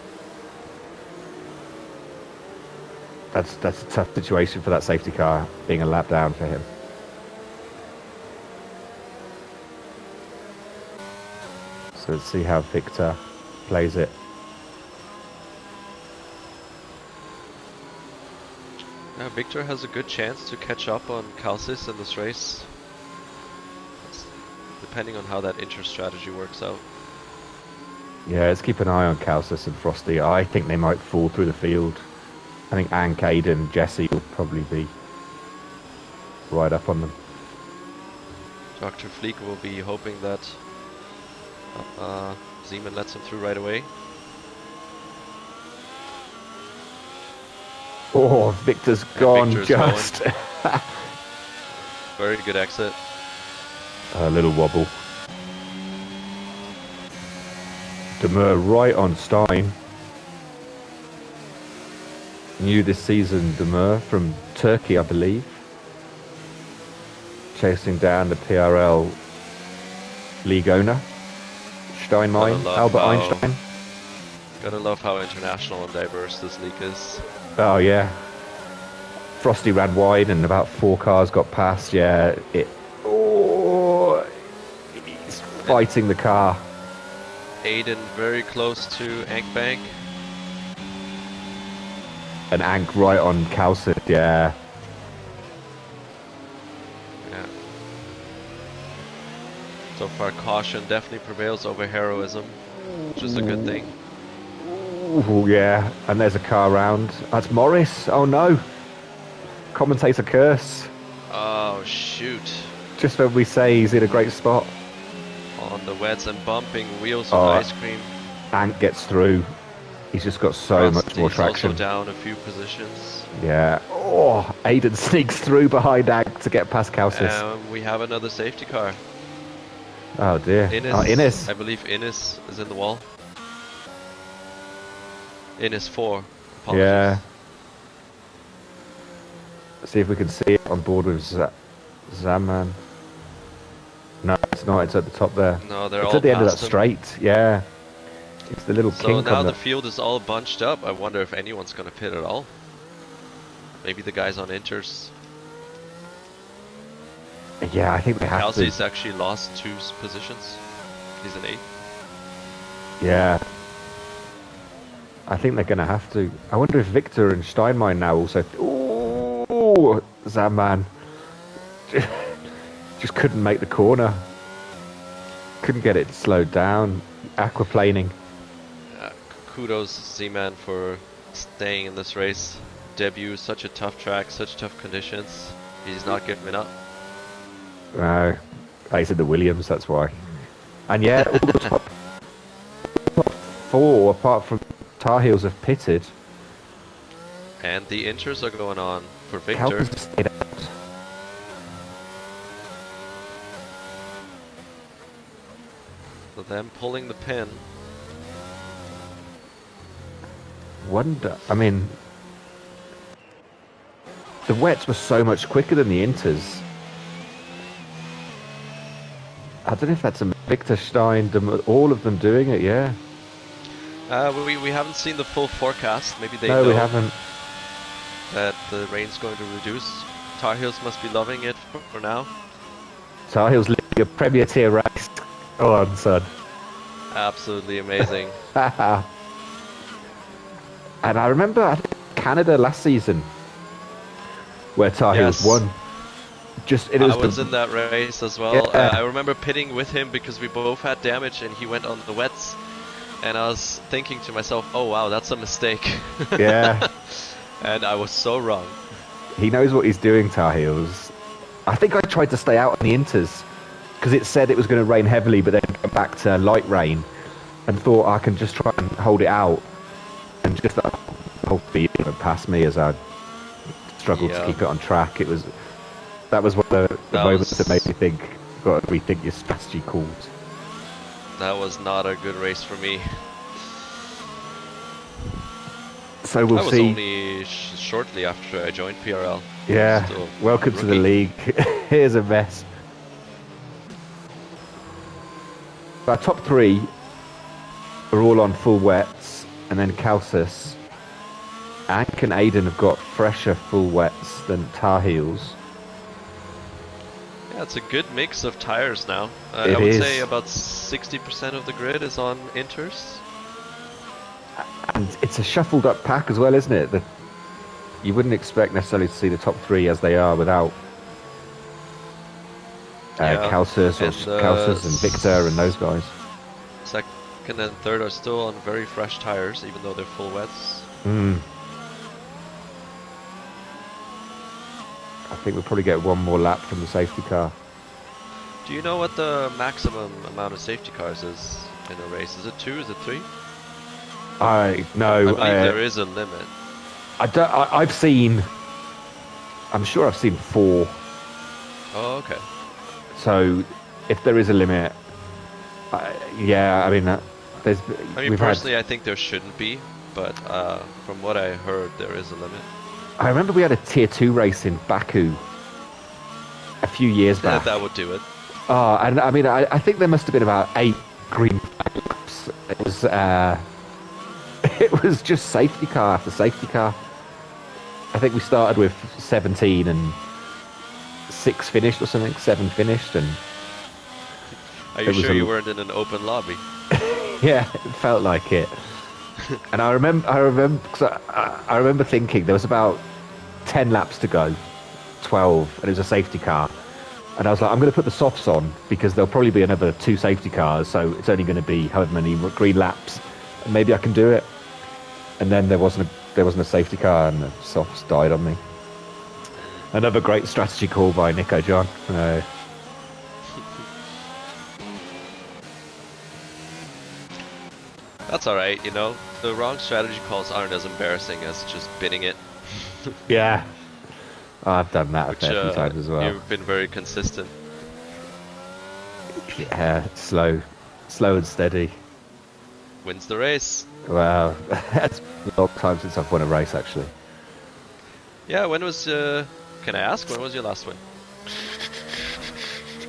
That's a tough situation for that safety car, being a lap down for him. So let's see how Victor plays it. Yeah, Victor has a good chance to catch up on Calcis in this race. Depending on how that inter strategy works out. Yeah, let's keep an eye on Calcis and Frosty. I think they might fall through the field. I think Ank, Aiden, Jesse will probably be right up on them. Dr. Fleek will be hoping that Zeman lets him through right away. Oh, Victor's gone Victor's just. Very good exit. A little wobble. Demur right on Stein. New this season, Demur from Turkey, I believe. Chasing down the PRL league owner, Steinmeier, Albert Einstein. Gotta love how international and diverse this league is. Oh yeah. Frosty ran wide and about 4 cars got past. Yeah, he's fighting the car. Aiden very close to Ankbank. And Ank right on Calcid, yeah. Yeah. So far, caution definitely prevails over heroism, which is a good thing. Ooh, yeah, and there's a car round. That's Morris. Oh no. Commentator curse. Oh, shoot. Just when we say he's in a great spot. On the wets and bumping wheels with ice cream. Ank gets through. He's just got so much more traction. Also down a few positions. Yeah. Oh, Aiden sneaks through behind Ank to get past Calcis. We have another safety car. Oh dear. Innes. I believe Innes is in the wall. Innes 4. Apologies. Yeah. Let's see if we can see it on board with Zaman. No, it's not. It's at the top there. No, they're it's all at the end of that past him. straight. Yeah. It's the little kink. So now the field is all bunched up. I wonder if anyone's going to pit at all. Maybe the guys on inters. Yeah, I think they have to. Kelsey's actually lost 2 positions. He's an 8. Yeah. I think they're going to have to. I wonder if Victor and Steinmeier now also... Ooh, Zaman. Just couldn't make the corner. Couldn't get it slowed down. Aquaplaning. Kudos Z-Man for staying in this race. Debut, such a tough track, such tough conditions. He's not giving up. No. He's in the Williams, that's why. And yeah, all the top 4, apart from Tar Heels, have pitted. And the inters are going on for Victor. So them pulling the pin. Wonder, I mean, the wets were so much quicker than the inters. I don't know if that's a Victor Stein, all of them doing it, yeah. We haven't seen the full forecast. Maybe they know we haven't. That the rain's going to reduce. Tar Heels must be loving it for now. Tar Heels living a Premier Tier race. Go on, son. Absolutely amazing. And I remember Canada last season, where Tar Heels won. I was in that race as well. Yeah. I remember pitting with him because we both had damage and he went on the wets. And I was thinking to myself, oh wow, that's a mistake. Yeah. And I was so wrong. He knows what he's doing, Tar Heels. I think I tried to stay out on the inters because it said it was going to rain heavily, but then go back to light rain. and thought I can just try and hold it out, and just the whole field went past me as I struggled to Yeah, keep it on track. That was one of the that moments that made was me think, got to rethink your strategy calls. that was not a good race for me. So we'll I was see. only shortly after I joined PRL. Yeah, Still welcome to the rookie. league. Here's a mess. Our top three are all on full wets, and then Calcis, Ank and Aiden have got fresher full wets than Tar Heels. Yeah, it's a good mix of tires now. I It would say is, about 60% of the grid is on Inters. and it's a shuffled up pack as well, isn't it? You wouldn't expect necessarily to see the top three as they are without Yeah, Calcis or and Calcis and Victor and those guys. second and third are still on very fresh tires, even though they're full wets. Mm. I think we'll probably get one more lap from the safety car. Do you know what the maximum amount of safety cars is in a race? Is it 2? Is it 3? I I no, believe there is a limit. I've seen. I'm sure I've seen 4. Oh, okay. So if there is a limit, yeah, I mean, there's I mean, we've had. personally, I think there shouldn't be, but from what I heard, there is a limit. I remember we had a tier 2 race in Baku a few years Yeah, back. that would do it. And I mean, I think there must have been about 8 green flags. It was it was just safety car after safety car. I think we started with 17 and 6 finished or something, 7 finished, and Are it you was sure you weren't in an open lobby? yeah, it felt like it. And I remember, cause I remember thinking there was about 10 laps to go, 12, and it was a safety car. And I was like, I'm going to put the softs on because there'll probably be another 2 safety cars, so it's only going to be however many green laps, and maybe I can do it. And then there wasn't a safety car, and the softs died on me. Another great strategy call by Nico John. That's alright, you know. The wrong strategy calls aren't as embarrassing as just binning it. Yeah, I've done that a Which fair few times as well. you've been very consistent. Yeah, slow and steady. Wins the race. Wow, that's a long time since I've won a race, actually. Yeah, when was, can I ask, when was your last win?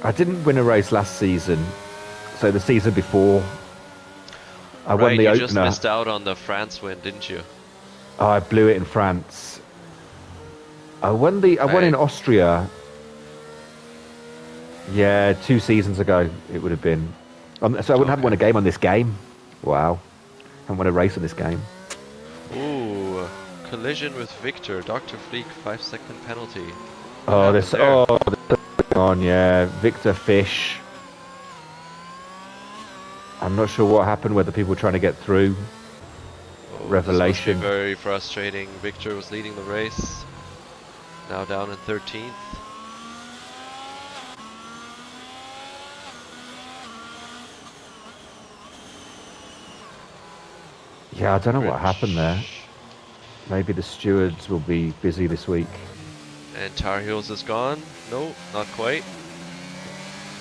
I didn't win a race last season, so the season before, I won the you opener. just missed out on the France win, didn't you? Oh, I blew it in France. I won in Austria. Yeah, 2 seasons ago it would have been. So I haven't won a game on this game. Wow, haven't won a race on this game. Ooh, collision with Victor. Dr. Fleek, 5-second penalty. Oh, this on, yeah, Victor Fish. I'm not sure what happened, whether people were trying to get through. Revelation. This must be very frustrating. Victor was leading the race. Now down in 13th. Yeah, I don't know what happened there. Maybe the stewards will be busy this week. And Tar Heels is gone. No, not quite.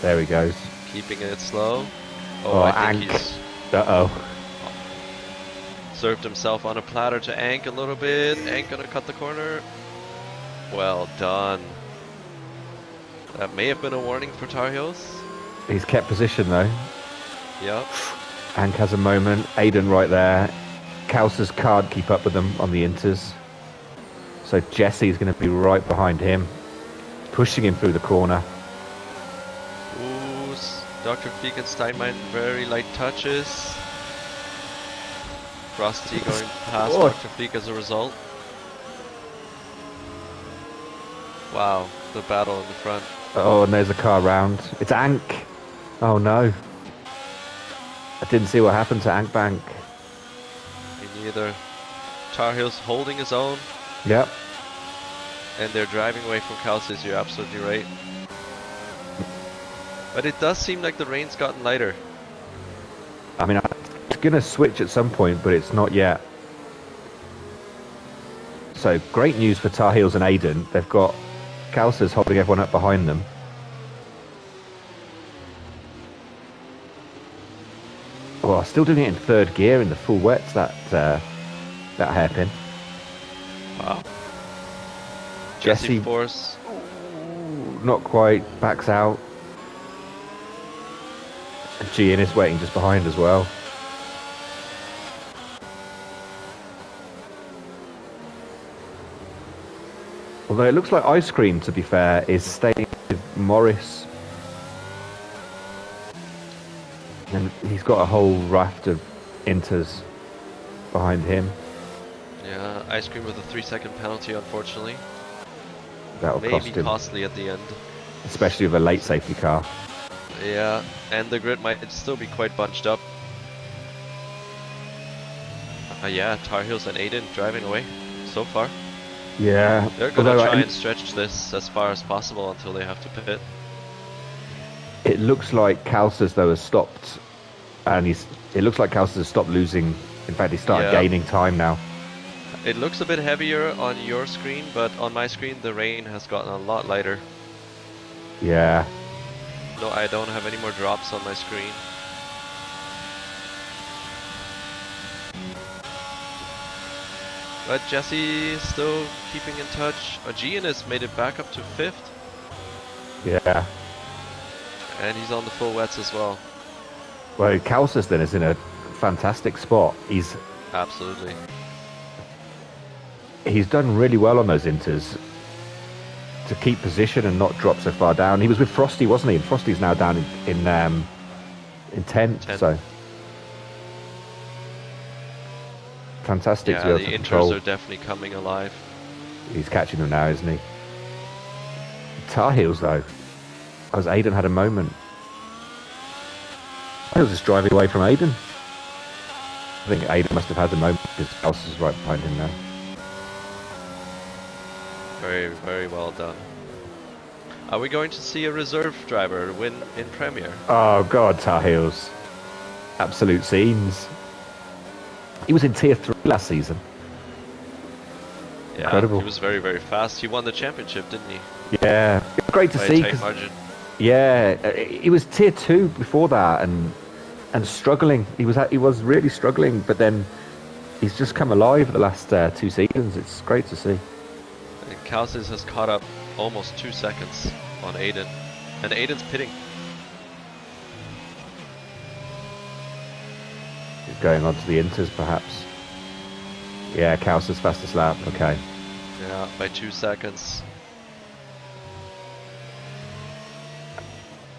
There he goes. Keeping it slow. Oh, I think Ank. he's served himself on a platter to Ank a little bit. Ank gonna cut the corner. Well done. That may have been a warning for Tar Heels. He's kept position though. Yep. Ank has a moment. Aiden right there. Kaus's can't keep up with them on the inters. So Jesse's going to be right behind him, pushing him through the corner. Ooh, Dr. Fleek and Steinmein, very light touches. Frosty going past Dr. Fleek as a result. Wow, the battle in the front. Oh, and there's a car round. It's Ank. Oh no. I didn't see what happened to Ank Bank. Me neither. Tar Heels holding his own. Yep. And they're driving away from Calcis, you're absolutely right. But it does seem like the rain's gotten lighter. I mean, going to switch at some point, but it's not yet. So great news for Tar Heels and Aiden. They've got Kalsas holding everyone up behind them. Well, still doing it in third gear in the full wets, that hairpin. Wow. Jesse Force. Not quite, backs out. And Gian is waiting just behind as well. Although it looks like Ice Cream, to be fair, is staying with Morris. And he's got a whole raft of Inters behind him. Yeah, Ice Cream with a 3-second penalty, unfortunately. That'll cost him. Maybe costly at the end. Especially with a late safety car. Yeah, and the grid might still be quite bunched up. Yeah, Tar Heels and Aiden driving away so far. Yeah. They're going to try and stretch this as far as possible until they have to pit. It looks like Kalsas, though, has stopped. And it looks like Kalsas has stopped losing. In fact, he started gaining time now. It looks a bit heavier on your screen, but on my screen the rain has gotten a lot lighter. Yeah. No, I don't have any more drops on my screen. But Jesse is still keeping in touch. Gian has made it back up to 5th. Yeah. And he's on the full wets as well. Well, Kalsas then is in a fantastic spot. Absolutely. He's done really well on those Inters to keep position and not drop so far down. He was with Frosty, wasn't he? And Frosty's now down in 10th. So fantastic. Yeah, the Inters are definitely coming alive. He's catching them now, isn't he? Tar Heels, though. As Aiden had a moment. He was just driving away from Aiden. I think Aiden must have had a moment because Kalsas is right behind him now. Very, very well done. Are we going to see a reserve driver win in Premier? Oh, God, Tar Heels. Absolute scenes. He was in Tier 3 last season. Yeah, incredible. He was very, very fast. He won the championship, didn't he? Yeah. It was great to see. By a tight margin. Yeah, he was Tier 2 before that and struggling. He was really struggling, but then he's just come alive the last 2 seasons. It's great to see. And Kalsas has caught up almost 2 seconds on Aiden. And Aiden's pitting. He's going on to the Inters, perhaps. Yeah, Kalsas fastest lap. Okay. Yeah, by 2 seconds.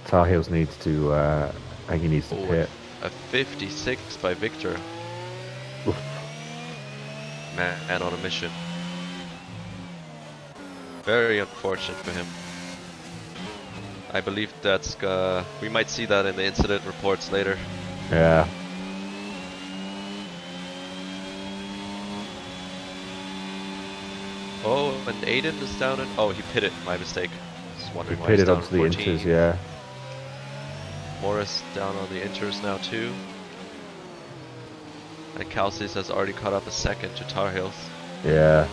Tar Heels needs to, I think he needs to pit. A 56 by Victor. Oof. Man on a mission. Very unfortunate for him. I believe that's, we might see that in the incident reports later. Yeah. Oh, and Aiden is down and, oh, he pitted, my mistake. Just wondering He why he's pitted down onto the 14. Inters, yeah. Morris down on the Inters now too. And Kalsas has already caught up a second to Tar Heels. Yeah.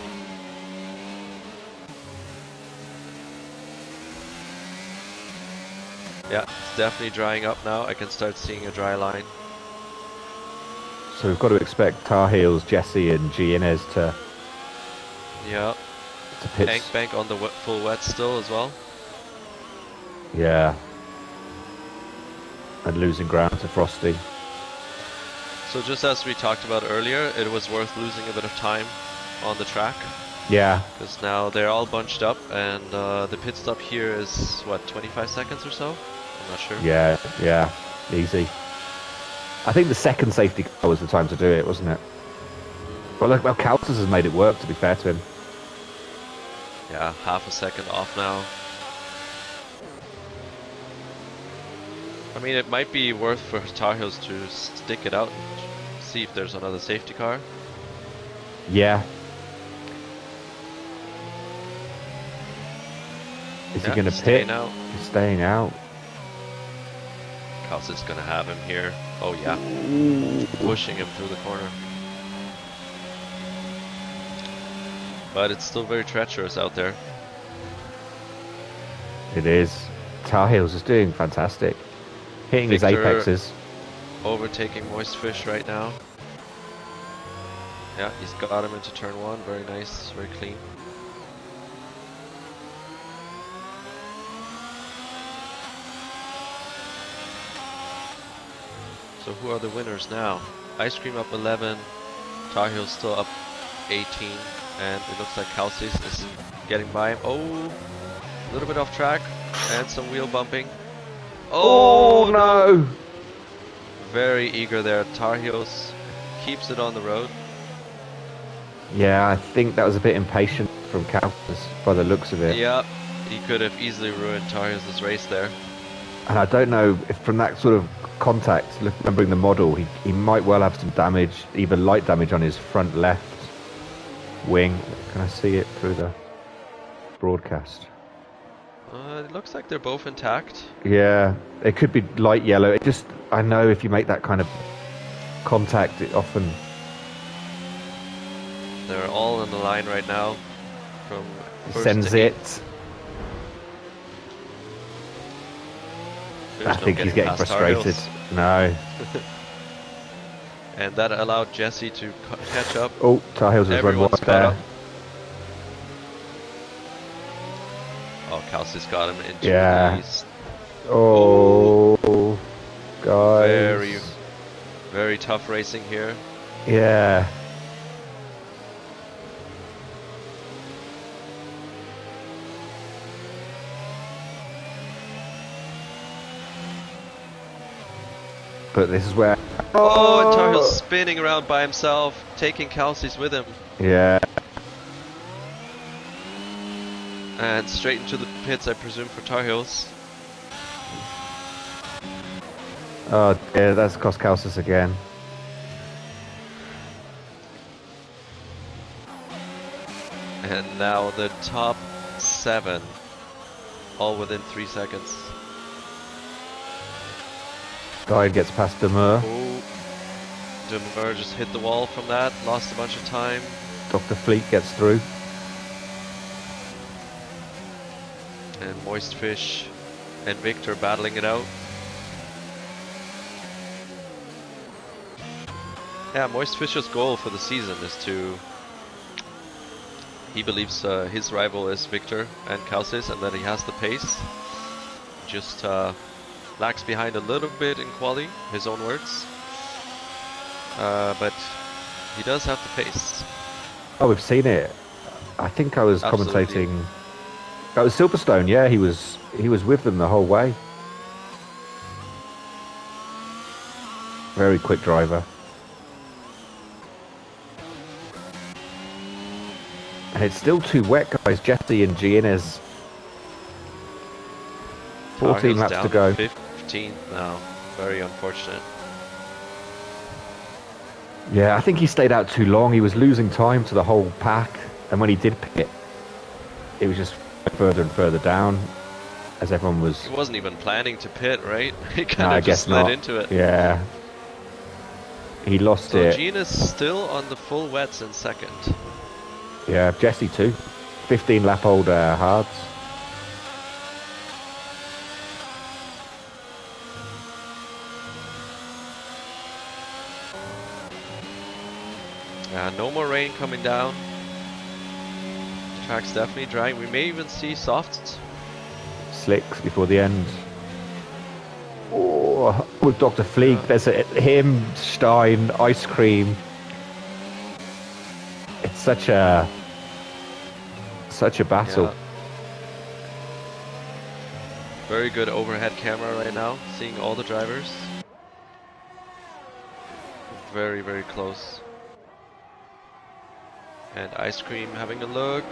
Yeah, it's definitely drying up now. I can start seeing a dry line. So we've got to expect Tar Heels, Jesse and Gianez to pit. Bank on the full wet still as well. Yeah. And losing ground to Frosty. So just as we talked about earlier, it was worth losing a bit of time on the track. Yeah. Because now they're all bunched up and the pit stop here is, what, 25 seconds or so? I'm not sure. Yeah, easy. I think the second safety car was the time to do it, wasn't it? Well, Kalsas has made it work, to be fair to him. Yeah, half a second off now. I mean, it might be worth for Tar Heels to stick it out and see if there's another safety car. Yeah. Is he going to pit? Out. He's staying out. Kalsas is going to have him here. Oh yeah, pushing him through the corner. But it's still very treacherous out there. It is. Tar Heels is doing fantastic. Hitting his Victor apexes. overtaking Moist Fish right now. Yeah, he's got him into turn 1. Very nice, very clean. So who are the winners now? Ice Cream up 11, Tar Heels still up 18, and it looks like Calcis is getting by him. Oh, a little bit off track, and some wheel bumping. Oh, no! Very eager there. Tar Heels keeps it on the road. Yeah, I think that was a bit impatient from Calcis by the looks of it. Yeah, he could have easily ruined Tar Heels' race there. And I don't know if from that sort of contact, remembering the model, he might well have some damage, even light damage on his front left wing. Can I see it through the broadcast? It looks like they're both intact. Yeah, it could be light yellow. It just, I know if you make that kind of contact, it often... They're all in the line right now. From first sends to it. eighth. I think he's getting frustrated. No. And that allowed Jesse to catch up. Oh, Tar Heels has run wide there. Up. Oh, Calcis got him into these. Oh, guys. Very, very tough racing here. Yeah. But this is where... Oh, and Tar Heels spinning around by himself, taking Calcis with him. Yeah. And straight into the pits, I presume, for Tar Heels. Oh, yeah, that's cost Calcis again. And now the top 7, all within 3 seconds. Guy gets past Demur. Oh, Demur just hit the wall from that, lost a bunch of time. Dr. Fleet gets through. And Moist Fish and Victor battling it out. Yeah, Moist Fish's goal for the season is to... He believes his rival is Victor and Calcis, and that he has the pace. Just lags behind a little bit in quali, his own words. But he does have the pace. Oh, we've seen it. I think I was commentating. That was Silverstone. Yeah, he was with them the whole way. Very quick driver. And it's still too wet, guys. Jesse and Gianez. 14 laps to go. 15 now. Very unfortunate. Yeah, I think he stayed out too long. He was losing time to the whole pack. And when he did pit, it was just further and further down as everyone was... He wasn't even planning to pit, right? He kind of just slid into it. Yeah. He lost it. So Gene is still on the full wets in second. Yeah, Jesse too. 15 lap old hards. No more rain coming down. Track's definitely drying. We may even see softs. Slicks before the end. Oh, with Dr. Fleek, there's him, Stein, Ice Cream. It's such a battle. Yeah. Very good overhead camera right now, seeing all the drivers. Very, very close. And Ice Cream having a look.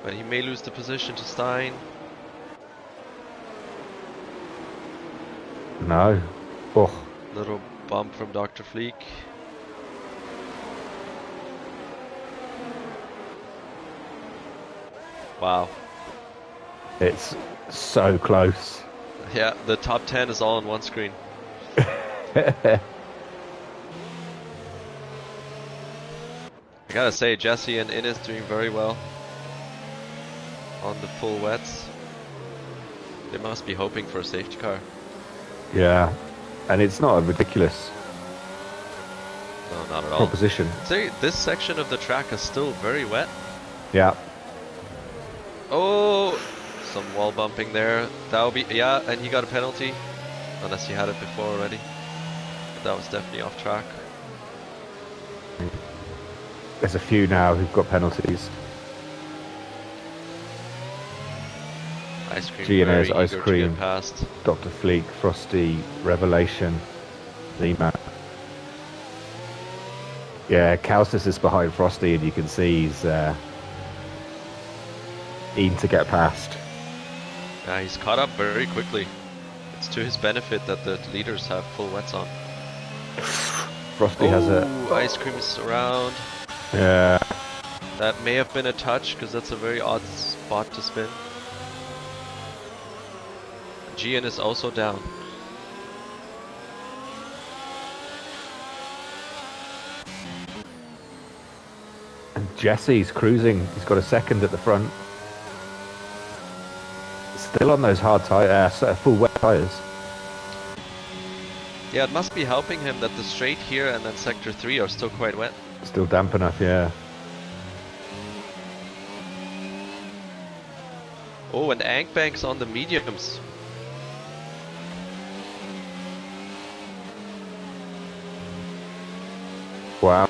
But he may lose the position to Stein. No. Oh. Little bump from Dr. Fleek. Wow. It's so close. Yeah, the top 10 is all on one screen. I gotta say, Jesse and Ines doing very well on the full wets. They must be hoping for a safety car. Yeah, and it's not a ridiculous No, not at all. proposition. See, this section of the track is still very wet. Yeah. Oh, some wall bumping there. That'll be, yeah, and he got a penalty. Unless he had it before already. But that was definitely off track. There's a few now who've got penalties. Ice cream, G&A's very Ice eager to Cream, get past. Dr. Fleek, Frosty, Revelation, Lima. Yeah, Kaustis is behind Frosty, and you can see he's eating to get past. Yeah, he's caught up very quickly. It's to his benefit that the leaders have full wets on. Frosty has a... Ice cream is around. Yeah. That may have been a touch, because that's a very odd spot to spin. Gian is also down. And Jesse's cruising. He's got a second at the front. Still on those hard tyres, full wet tyres. Yeah, it must be helping him that the straight here and then sector 3 are still quite wet. Still damp enough, yeah. Oh, and Ankbank's on the mediums. Wow.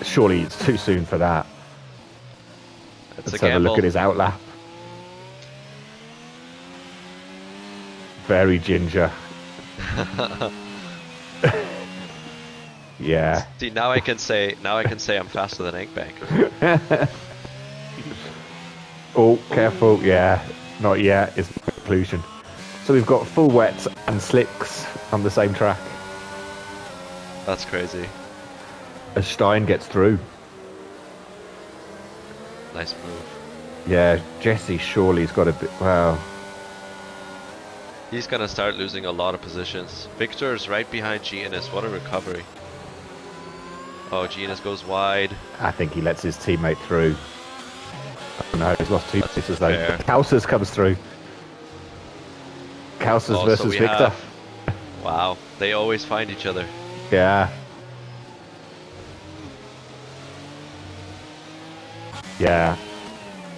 Surely it's too soon for that. It's Let's a have a look gamble. at his outlap. Very ginger. Yeah. See, now I can say I'm faster than Ankbank. Oh, careful. Yeah. Not yet. It's the conclusion. So we've got full wets and slicks on the same track. That's crazy. As Stein gets through. Nice move. Yeah, Jesse surely's got a bit... Wow. He's gonna start losing a lot of positions. Victor's right behind Giannis. What a recovery. Oh, Giannis goes wide. I think he lets his teammate through. Oh no, he's lost two That's places though. fair. Kausas comes through. Kausas Oh, so versus we Victor. have- Wow, they always find each other. Yeah. Yeah.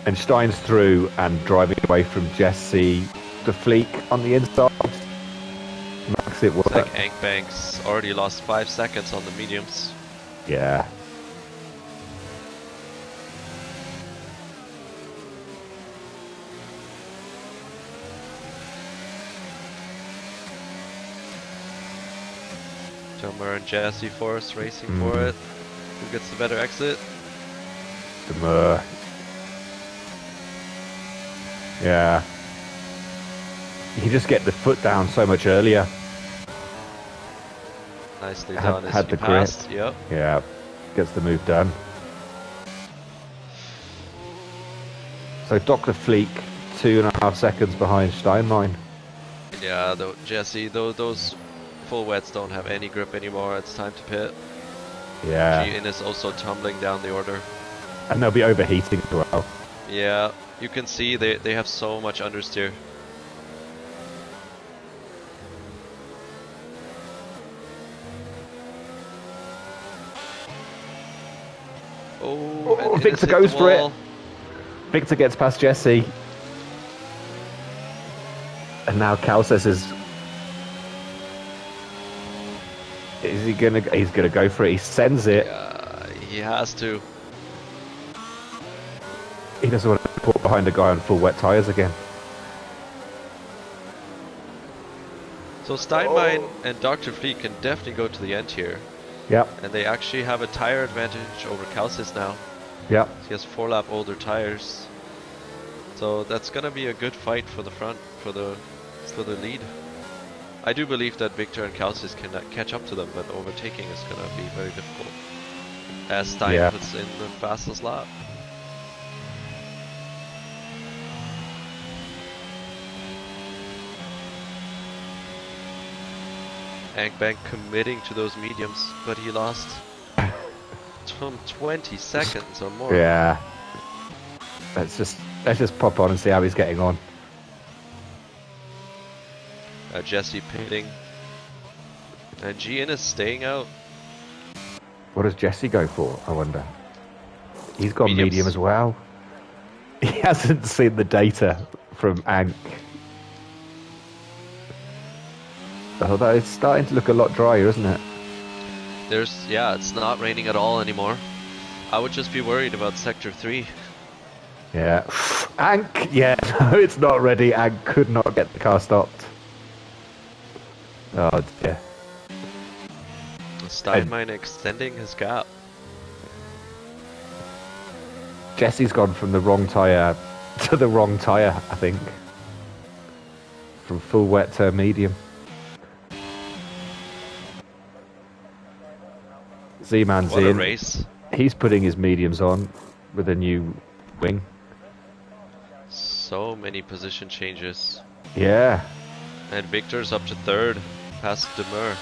And Stein's through and driving away from Jesse. The Fleek on the inside. Makes it work. It's like Ankbank's already lost 5 seconds on the mediums. Yeah. Tomer and Jesse Force racing for it. Who gets the better exit? Demur. Yeah. You can just get the foot down so much earlier. Nicely Had- done. had As the he passed. Yep. Yeah. Gets the move done. So Dr. Fleek, 2.5 seconds behind Steinlein. Yeah, Jesse, those full wets don't have any grip anymore. It's time to pit. Yeah. Gian is also tumbling down the order. And they'll be overheating as well. Yeah, you can see they have so much understeer. Oh, and Victor hit goes the for it. wall. Victor gets past Jesse. And now Cal says he's gonna go for it. He sends it. Yeah, he has to. He doesn't want to be caught behind a guy on full wet tyres again. So Steinbein and Dr. Fleet can definitely go to the end here. Yep, And they actually have a tire advantage over Kalsis now. yep. He has 4 lap older tires. So that's gonna be a good fight for the front, for the lead. I do believe that Victor and Kalsis can catch up to them, but overtaking is gonna be very difficult. As Stein Yeah. puts in the fastest lap. Ankbank committing to those mediums, but he lost 20 seconds or more. Yeah. Let's just pop on and see how he's getting on. Jesse pitting. And Gian is staying out. What does Jesse go for, I wonder? He's got Mediums. medium as well. He hasn't seen the data from Ank. Although it's starting to look a lot drier, isn't it? Yeah, it's not raining at all anymore. I would just be worried about Sector 3. Yeah. Ank, yeah, no, it's not ready. Ank could not get the car stopped. Oh dear. Steinmine extending his gap. Jesse's gone from the wrong tyre to the wrong tyre, I think. From full wet to medium. Z-Man's What in. a race. He's putting his mediums on with a new wing. So many position changes. Yeah. And Victor's up to third, past Demur.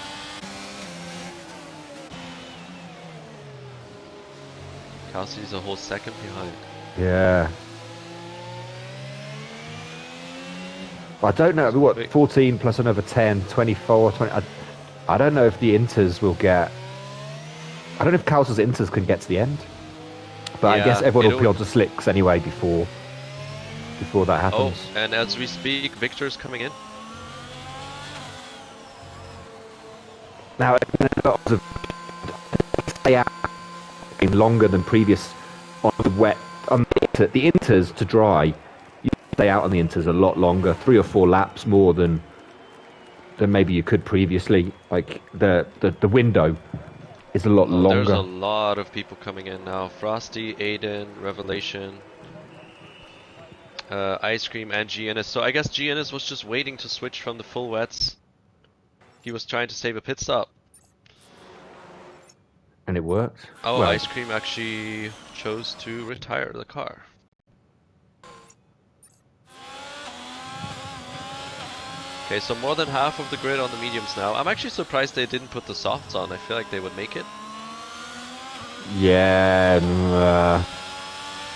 Kelsey's a whole second behind. Yeah. I don't know, what, 14 plus another 10, 24, 20... I don't know if the Inters will get... I don't know if Kelsey's Inters can get to the end. But Yeah, I guess everyone will be on to slicks anyway before that happens. Oh, and as we speak, Victor's coming in. Now, stay out longer than previous on the wet. On the Inters to dry, you stay out on the Inters a lot longer, 3 or 4 laps more than maybe you could previously. Like the window is a lot longer. There's a lot of people coming in now. Frosty, Aiden, Revelation, Ice Cream, and Giannis. So I guess Giannis was just waiting to switch from the full wets. He was trying to save a pit stop. And it worked. Oh, well, Ice Cream actually chose to retire the car. Okay, so more than half of the grid on the mediums now. I'm actually surprised they didn't put the softs on. I feel like they would make it. yeah,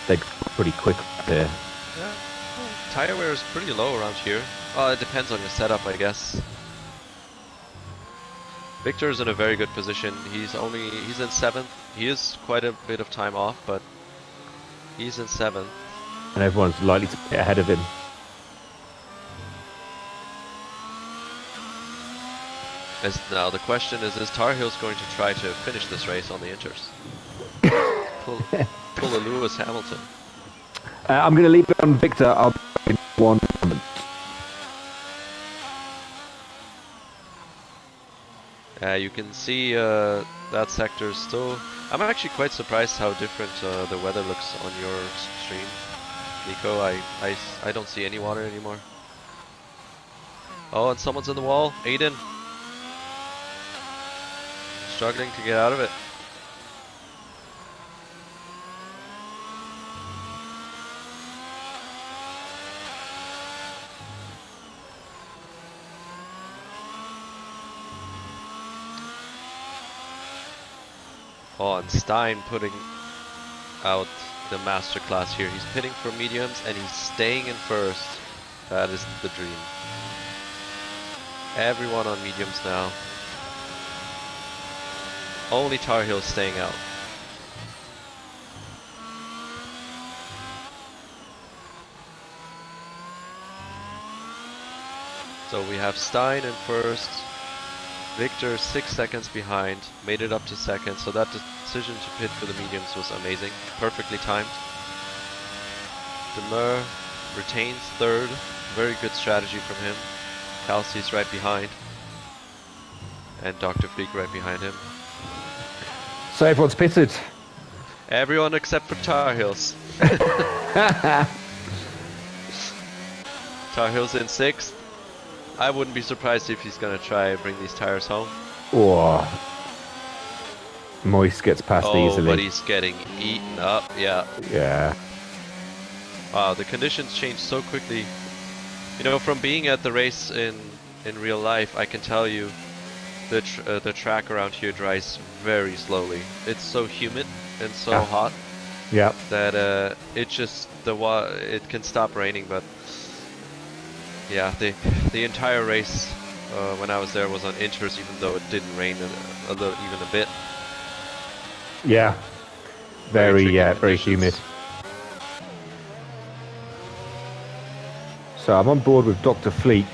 they're pretty quick there. Yeah. Tire wear is pretty low around here. Well, it depends on your setup, I guess. Victor's in a very good position. He's in 7th. He is quite a bit of time off, but he's in 7th. And everyone's likely to be ahead of him. Now the question is Tar Heels going to try to finish this race on the Inters? pull a Lewis Hamilton. I'm going to leave it on Victor. I'll be in one moment. You can see that sector is still... I'm actually quite surprised how different the weather looks on your stream, Nico. I don't see any water anymore. Oh, and someone's in the wall. Aiden. Struggling to get out of it. Oh, and Stein putting out the masterclass here. He's pitting for mediums and he's staying in first. That is the dream. Everyone on mediums now. Only Tar Heels staying out. So we have Stein in first. Victor 6 seconds behind, made it up to second, so that decision to pit for the mediums was amazing, perfectly timed. Demur retains third, very good strategy from him. Kelsey's right behind, and Dr. Freak right behind him. So everyone's pitted. Everyone except for Tar Heels. Tar Heels in 6th. I wouldn't be surprised if he's gonna try and bring these tires home. Oh, Moist gets past easily. But he's getting eaten up, yeah. Yeah. Wow, the conditions change so quickly. You know, from being at the race in real life, I can tell you the track around here dries very slowly. It's so humid and so Yeah. hot Yeah. that it can stop raining, but yeah, the entire race when I was there was on inters, even though it didn't rain a little, even a bit. Yeah. Very tricky very conditions. humid. So I'm on board with Dr. Fleek.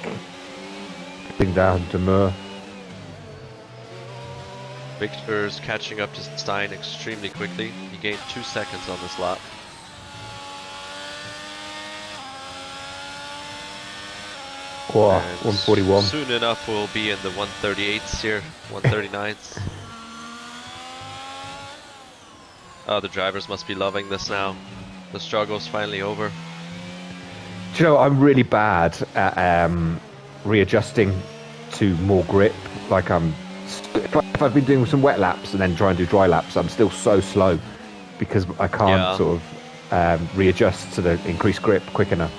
Getting down to Mur. Victor's catching up to Stein extremely quickly. He gained 2 seconds on this lap. Wow, And 141. Soon enough we'll be in the 138s here, 139s. Oh, the drivers must be loving this now. The struggle's finally over. Do you know, I'm really bad at readjusting to more grip. Like if I've been doing some wet laps and then try and do dry laps, I'm still so slow because I can't sort of readjust to the increased grip quick enough.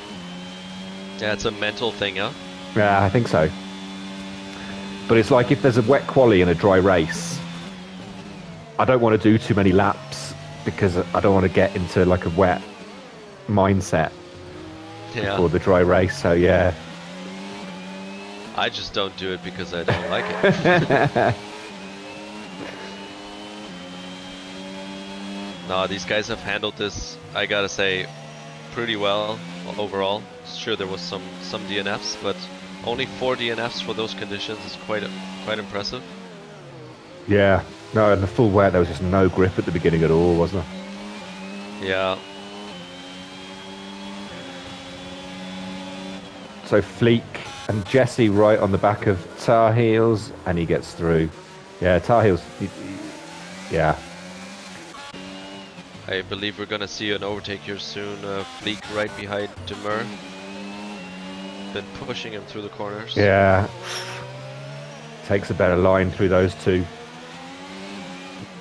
Yeah, it's a mental thing, huh? Yeah, I think so. But it's like if there's a wet quali and a dry race, I don't want to do too many laps because I don't want to get into like a wet mindset before the dry race. So yeah, I just don't do it because I don't like it. No, these guys have handled this, I gotta say, pretty well overall. Sure, there was some DNFs, but only 4 DNFs for those conditions is quite impressive. Yeah, no, in the full wet there was just no grip at the beginning at all, wasn't there? Yeah. So Fleek and Jesse right on the back of Tar Heels, and he gets through. Yeah, Tar Heels. Yeah. I believe we're gonna see an overtake here soon. Fleek right behind Demur. Been pushing him through the corners. Yeah. Takes a better line through those two.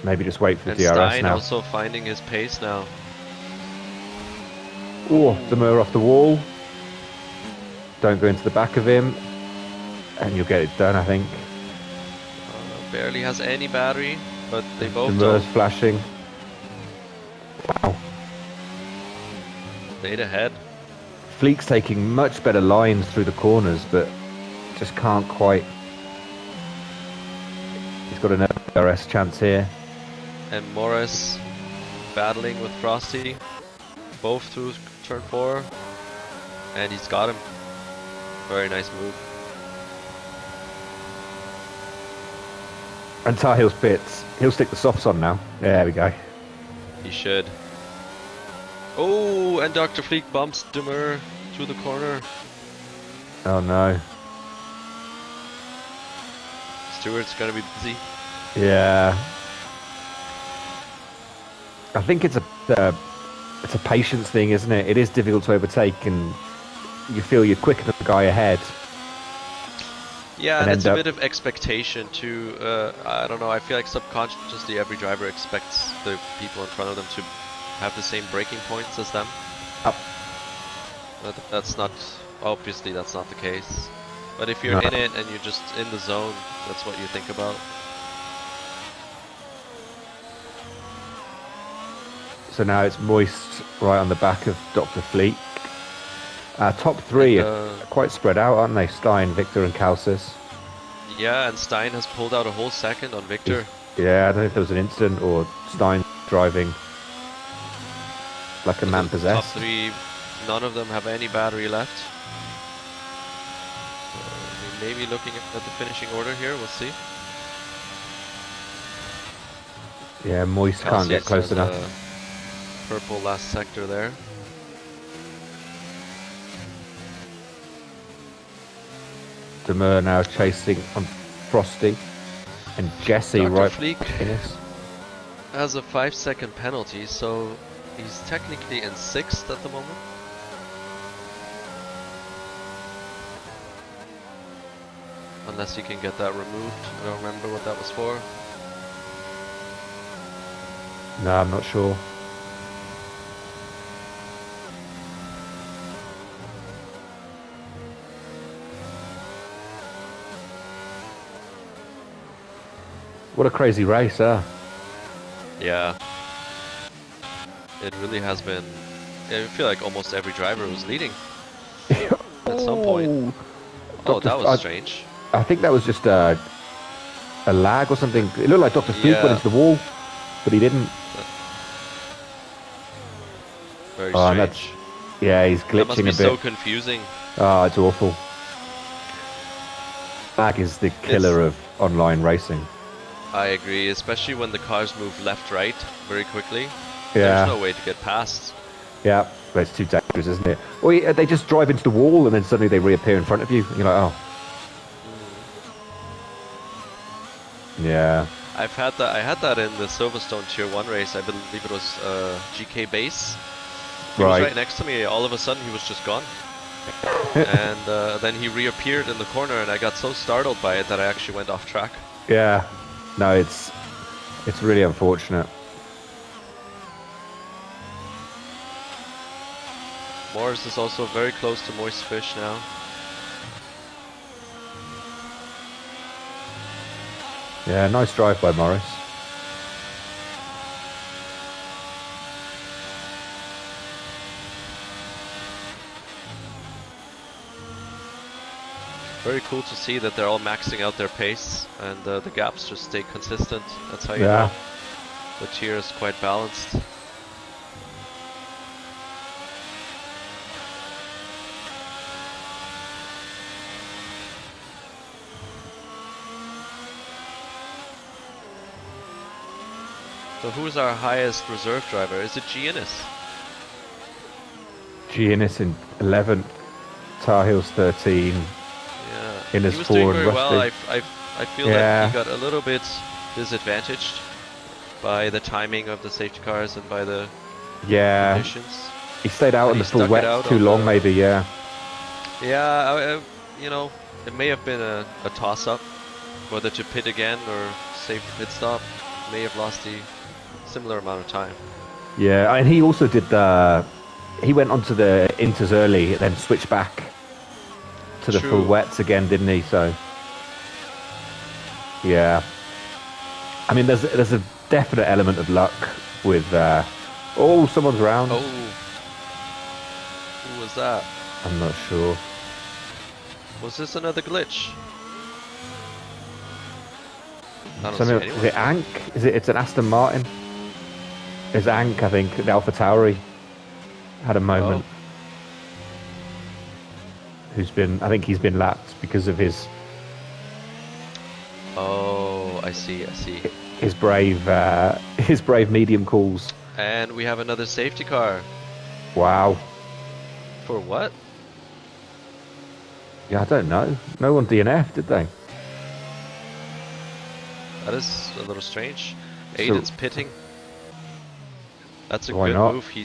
Maybe just wait for the DRS Stein now. also finding his pace now. Oh, Demur off the wall. Don't go into the back of him, and you'll get it done, I think. Barely has any battery, but they both Demur's don't. flashing. Wow. Stayed ahead. Fleek's taking much better lines through the corners, but just can't quite. He's got an DRS chance here. And Morris battling with Frosty. Both through turn 4. And he's got him. Very nice move. And Tar Heels pits. He'll stick the softs on now. There we go. He should. Oh, and Dr. Fleek bumps Demur through the corner. Oh no. Stewart's gonna be busy. Yeah. I think it's a patience thing, isn't it? It is difficult to overtake, and you feel you're quicker than the guy ahead. Yeah, and it's a bit of expectation too. I don't know, I feel like subconsciously every driver expects the people in front of them to have the same braking points as them. Up. But that's not, obviously that's not the case. But if you're in it and you're just in the zone, that's what you think about. So now it's Moist right on the back of Dr. Fleek. Top 3 are quite spread out, aren't they? Stein, Victor and Calcis. Yeah, and Stein has pulled out a whole second on Victor. Yeah, I don't know if there was an incident or Stein driving like a man possessed. Top 3, none of them have any battery left. So maybe looking at the finishing order here, we'll see. Yeah, Moist can't get close enough. Purple last sector there. Demur now chasing on Frosty, and Jesse Dr. right Fleek in us. has a 5-second penalty, so he's technically in 6th at the moment. Unless he can get that removed. I don't remember what that was for. No, I'm not sure. What a crazy race, huh? Yeah. It really has been. I feel like almost every driver was leading at some point. Oh, Oh, Dr. that was strange. I think that was just a lag or something. It looked like Dr. Fleek went Yeah. into the wall, but he didn't. Very Oh, and that's, strange. yeah, he's That must glitching be a so bit. confusing. Oh, it's awful. Lag is the It's. killer of online racing. I agree, especially when the cars move left-right very quickly. There's Yeah, no way to get past. yeah, but it's too dangerous, isn't it? Or they just drive into the wall and then suddenly they reappear in front of you. You're like, oh, yeah, I've had that. I had that in the Silverstone Tier 1 race. I believe it was GK Base. He was right. right next to me. All of a sudden, he was just gone. And then he reappeared in the corner, and I got so startled by it that I actually went off track. Yeah, no, it's really unfortunate. Morris is also very close to Moist Fish now. Yeah, nice drive by Morris. Very cool to see that they're all maxing out their pace, and the gaps just stay consistent. That's how you Yeah. know the tier is quite balanced. So who's our highest reserve driver? Is it Giannis? Giannis in 11th, Tar Heels 13, Yeah, in his he was 4 doing and very Rusty. well. I feel Yeah. that he got a little bit disadvantaged by the timing of the safety cars and by the Yeah, conditions. he stayed out But in he the full stuck it wet out too on long, the- maybe. Yeah, Yeah, you know, it may have been a toss-up, whether to pit again or save the pit stop. May have lost the similar amount of time. yeah, and he also did the. He went onto the inters early, then switched back to the full True. wets again, didn't he? So, yeah. I mean, there's a definite element of luck with. Oh, someone's around. Oh, who was that? I'm not sure. Was this another glitch? I don't see Something, anyone. is it Ank? It's an Aston Martin. It's Ank, I think. The Alpha Tauri had a moment. I think he's been lapped because of his I see. his brave medium calls. And we have another safety car. Wow. For what? Yeah, I don't know. No one DNF, did they? That is a little strange. Aiden's pitting. That's a Why good not? move. He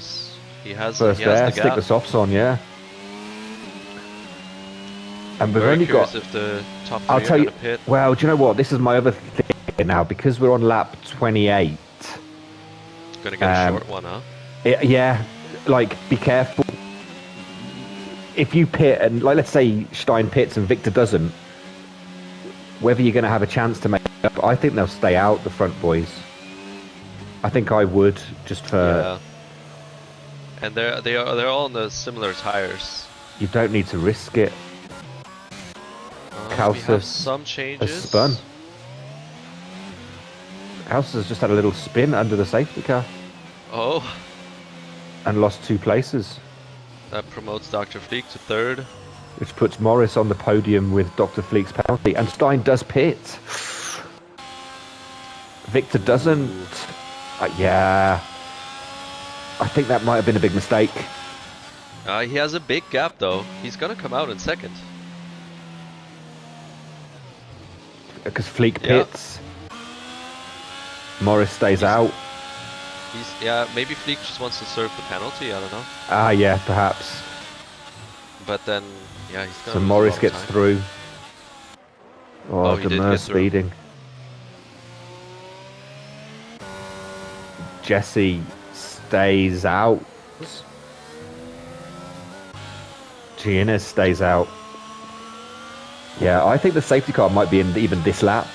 has First he has there, the stick gap. the softs on, yeah. And we've Very only curious got. if the top three I'll are tell you. gonna pit. Well, do you know what? This is my other thing now because we're on lap 28. Gonna get a short one, huh? Yeah, like be careful. If you pit and let's say Stein pits and Victor doesn't, whether you're going to have a chance to make it up, I think they'll stay out, the front boys. I think I would just for. Yeah. And they're all on the similar tires. You don't need to risk it. We have Calcis some has changes. spun. Calcis has just had a little spin under the safety car Oh, and lost 2 places, that promotes Dr. Fleek to third. which puts Morris on the podium with Dr. Fleek's penalty. And Stein does pit. Victor doesn't. Yeah. I think that might have been a big mistake. He has a big gap though. He's gonna come out in second. Because Fleek Yeah. pits. Morris stays out. Maybe Fleek just wants to serve the penalty. I don't know. Ah, yeah, perhaps. But then, yeah, he's gonna So lose a Morris lot of gets time. through. Oh, he did Demers get through. speeding. Jesse stays out. Giannis stays out. Yeah, I think the safety car might be in even this lap.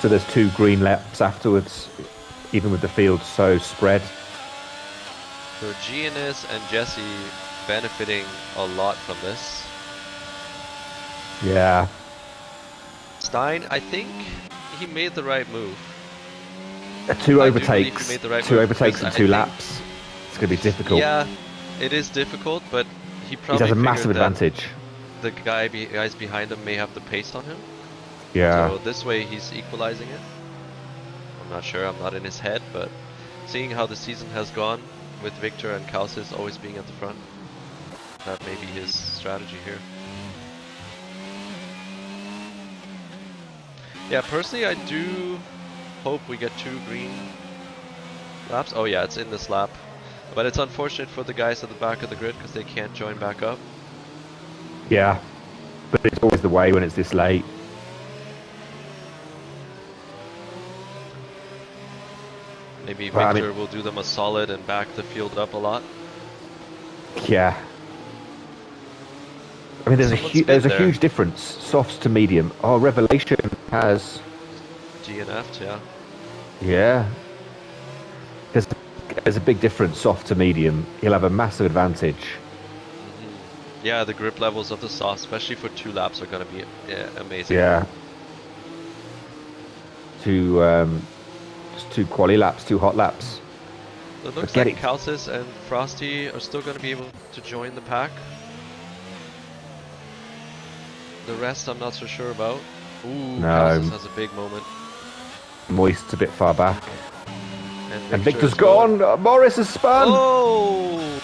So there's 2 green laps afterwards, even with the field so spread. So Giannis and Jesse benefiting a lot from this. Yeah. Stein, I think he made the right move. 2 I do believe he overtakes, made the right 2 move overtakes because in 2 I think, laps. It's going to be difficult. yeah, it is difficult, but he He probably has a figured massive that advantage. the guys behind him may have the pace on him. Yeah. So this way he's equalizing it. I'm not sure, I'm not in his head, but seeing how the season has gone with Victor and Kalsis always being at the front, that may be his strategy here. Yeah, personally I do hope we get 2 green laps. Oh yeah, it's in this lap. But it's unfortunate for the guys at the back of the grid because they can't join back up. Yeah. But it's always the way when it's this late. Maybe Well, Victor will do them a solid and back the field up a lot. Yeah. I mean, there's a there. huge difference, softs to medium. Oh, Revelation has... G and F, yeah. Yeah. There's a big difference, soft to medium. He'll have a massive advantage. Yeah, the grip levels of the soft, especially for 2 laps, are going to be amazing. Yeah. 2 quali laps, 2 hot laps. So it looks like Kalsis and Frosty are still going to be able to join the pack. The rest I'm not so sure about. Ooh, No. Kalsis has a big moment. Moist's a bit far back. And Victor Victor's as well. gone! Morris has spun! Oh!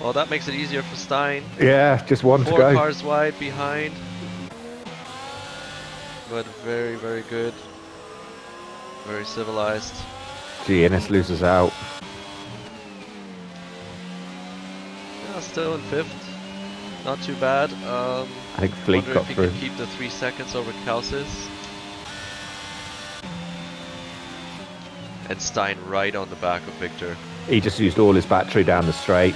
Well, that makes it easier for Stein. Yeah, just 1 to 4 go. cars wide behind. But very, very good. Very civilized. Giannis loses out. Yeah, still in 5th. Not too bad. I think Fleet wonder got if he through. can keep the 3 seconds over Kalsis. And Stein right on the back of Victor. He just used all his battery down the straight.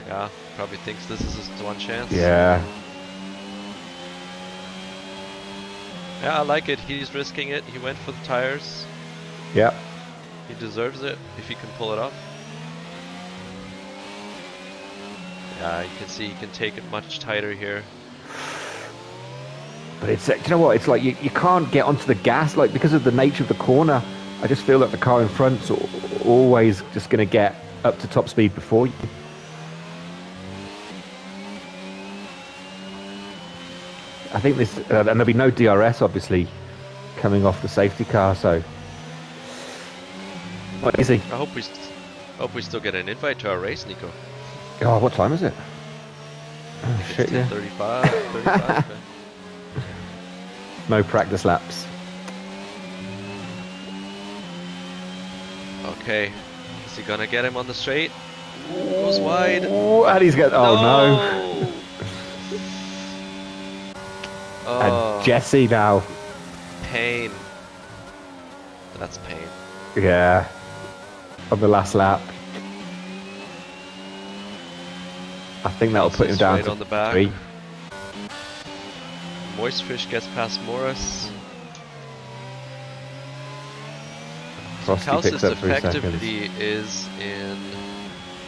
Yeah, probably thinks this is his 1 chance. Yeah. Yeah, I like it. He's risking it. He went for the tires. Yep. He deserves it if he can pull it off. Yeah, you can see he can take it much tighter here. But it's, do you know what? It's like you can't get onto the gas, like, because of the nature of the corner. I just feel like the car in front's always just going to get up to top speed before you. I think this, and there'll be no DRS, obviously, coming off the safety car, so not easy. I hope we still get an invite to our race, Nico. Oh, what time is it? Oh, shit, yeah. 35. No practice laps. Okay, is he gonna get him on the straight? Goes wide. Ooh, and he's got, oh no. Oh, And Jesse now. pain. That's pain. Yeah. On the last lap. I think that'll put him down right to on the back. 3. Moist Fish gets past Morris. Frosty Kalsis picks up 3 seconds. effectively is in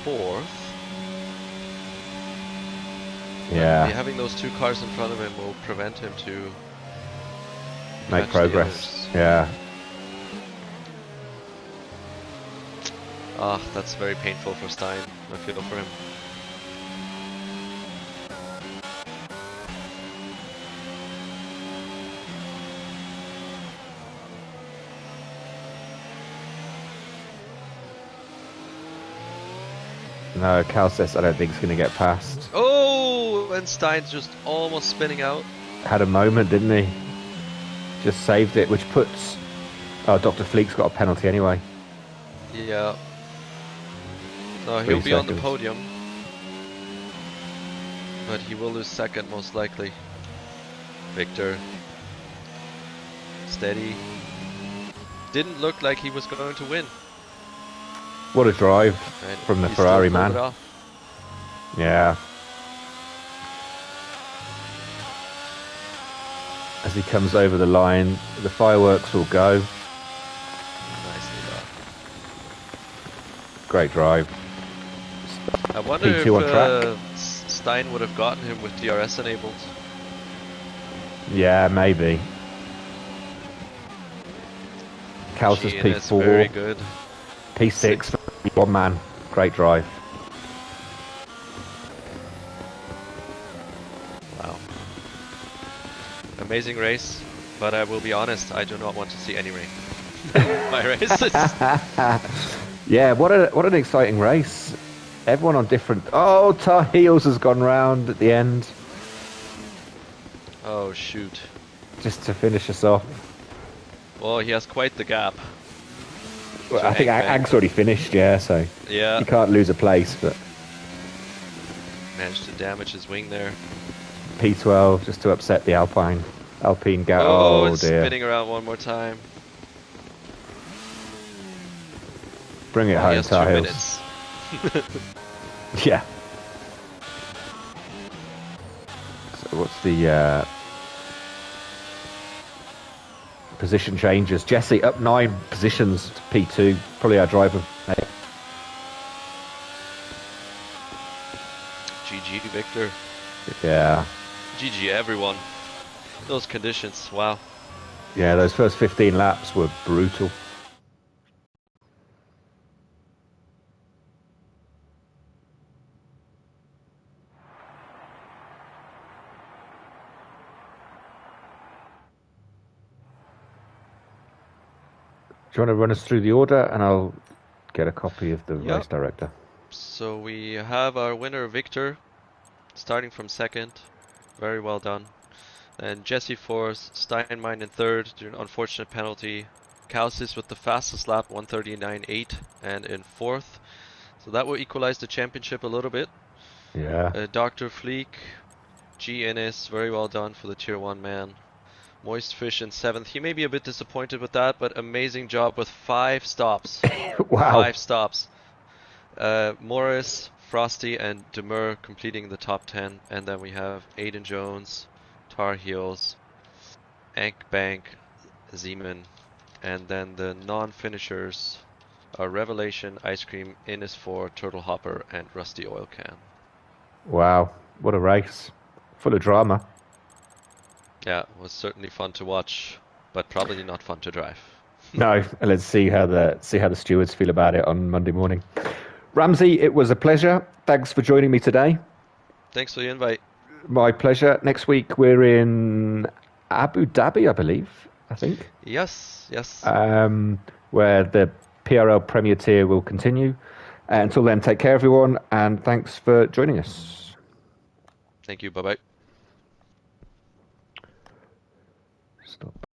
4th. Yeah. Having those 2 cars in front of him will prevent him to Make catch the progress. others. Yeah. Ah, that's very painful for Stein. I feel for him. No, Kalsis I don't think is going to get past. Oh, and Stein's just almost spinning out. Had a moment, didn't he? Just saved it, which puts... Oh, Dr. Fleek's got a penalty anyway. Yeah. No, 3 he'll be on the seconds. podium. But he will lose 2nd most likely. Victor. Steady. Didn't look like he was going to win. What a drive And from the he still Ferrari pulled man. it off. Yeah. As he comes over the line, the fireworks will go. Nicely done. Great drive. I wonder P2 if on track. Stein would have gotten him with DRS enabled. Yeah, maybe. Kalsis Ines, very P4. good. P6. One man. Great drive. Wow. Amazing race, but I will be honest, I do not want to see any rain. My races. Yeah, what an exciting race. Everyone on different... Oh, Tar Heels has gone round at the end. Oh, shoot. Just to finish us off. Well, he has quite the gap. Well, I think Ag's already finished, yeah, so yeah, he can't lose a place, but... Managed to damage his wing there. P12, just to upset the Alpine gap. Oh, Oh, it's dear. spinning around one more time. Bring it home, He has Tar 2 Heels. minutes. Yeah. So what's the position changes? Jesse up 9 positions to P2. Probably our driver. GG, Victor. Yeah. GG, everyone. Those conditions, wow. Yeah, those first 15 laps were brutal. Do you want to run us through the order and I'll get a copy of the race director? So we have our winner Victor, starting from second. Very well done. And Jesse fourth, Steinmine in third due to an unfortunate penalty. Kalsis with the fastest lap, 1:39.8, and in fourth. So that will equalize the championship a little bit. Yeah. Dr. Fleek, G. Innes, very well done for the Tier 1 man. Moist Fish in seventh. He may be a bit disappointed with that, but amazing job with 5 stops. Wow. 5 stops. Morris, Frosty, and Demur completing the top 10. And then we have Aiden Jones, Tar Heels, Ank Bank, Zeman. And then the non-finishers are Revelation, Ice Cream, Innis 4, Turtle Hopper, and Rusty Oil Can. Wow. What a race. Full of drama. Yeah, it was certainly fun to watch, but probably not fun to drive. No, let's see how the stewards feel about it on Monday morning. Ramsey, it was a pleasure. Thanks for joining me today. Thanks for the invite. My pleasure. Next week we're in Abu Dhabi, I think. Yes. Where the PRL Premier Tier will continue. Until then, take care, everyone, and thanks for joining us. Thank you. Bye-bye. Stop.